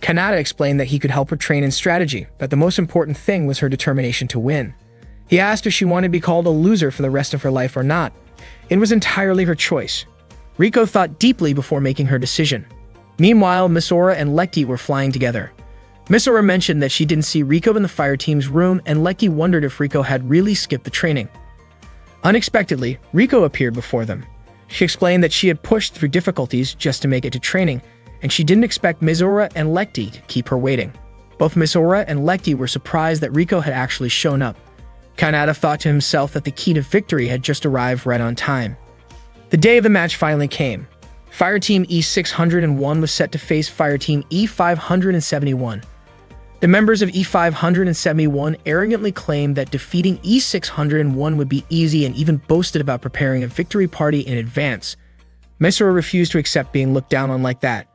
Kanata explained that he could help her train in strategy, but the most important thing was her determination to win. He asked if she wanted to be called a loser for the rest of her life or not. It was entirely her choice. Riko thought deeply before making her decision. Meanwhile, Mizora and Lekti were flying together. Mizora mentioned that she didn't see Riko in the fire team's room, and Lekti wondered if Riko had really skipped the training. Unexpectedly, Riko appeared before them. She explained that she had pushed through difficulties just to make it to training, and she didn't expect Mizora and Lekti to keep her waiting. Both Mizora and Lekti were surprised that Riko had actually shown up. Kanata thought to himself that the key to victory had just arrived right on time. The day of the match finally came. Fireteam E601 was set to face Fireteam E571. The members of E571 arrogantly claimed that defeating E601 would be easy and even boasted about preparing a victory party in advance. Misora refused to accept being looked down on like that.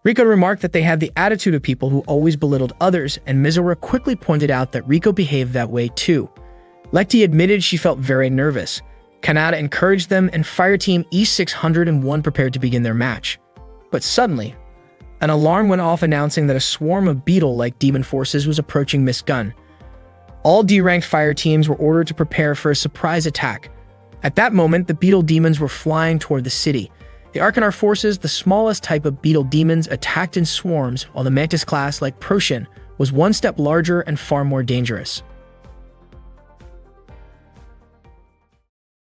Riko remarked that they had the attitude of people who always belittled others, and Mizora quickly pointed out that Riko behaved that way too. Lectie admitted she felt very nervous. Kanata encouraged them, and Fireteam E601 prepared to begin their match. But suddenly, an alarm went off announcing that a swarm of beetle-like demon forces was approaching Miss Gun. All D-ranked fire teams were ordered to prepare for a surprise attack. At that moment, the beetle demons were flying toward the city. The Arcanar forces, the smallest type of beetle demons, attacked in swarms, while the Mantis class, like Proshin, was one step larger and far more dangerous.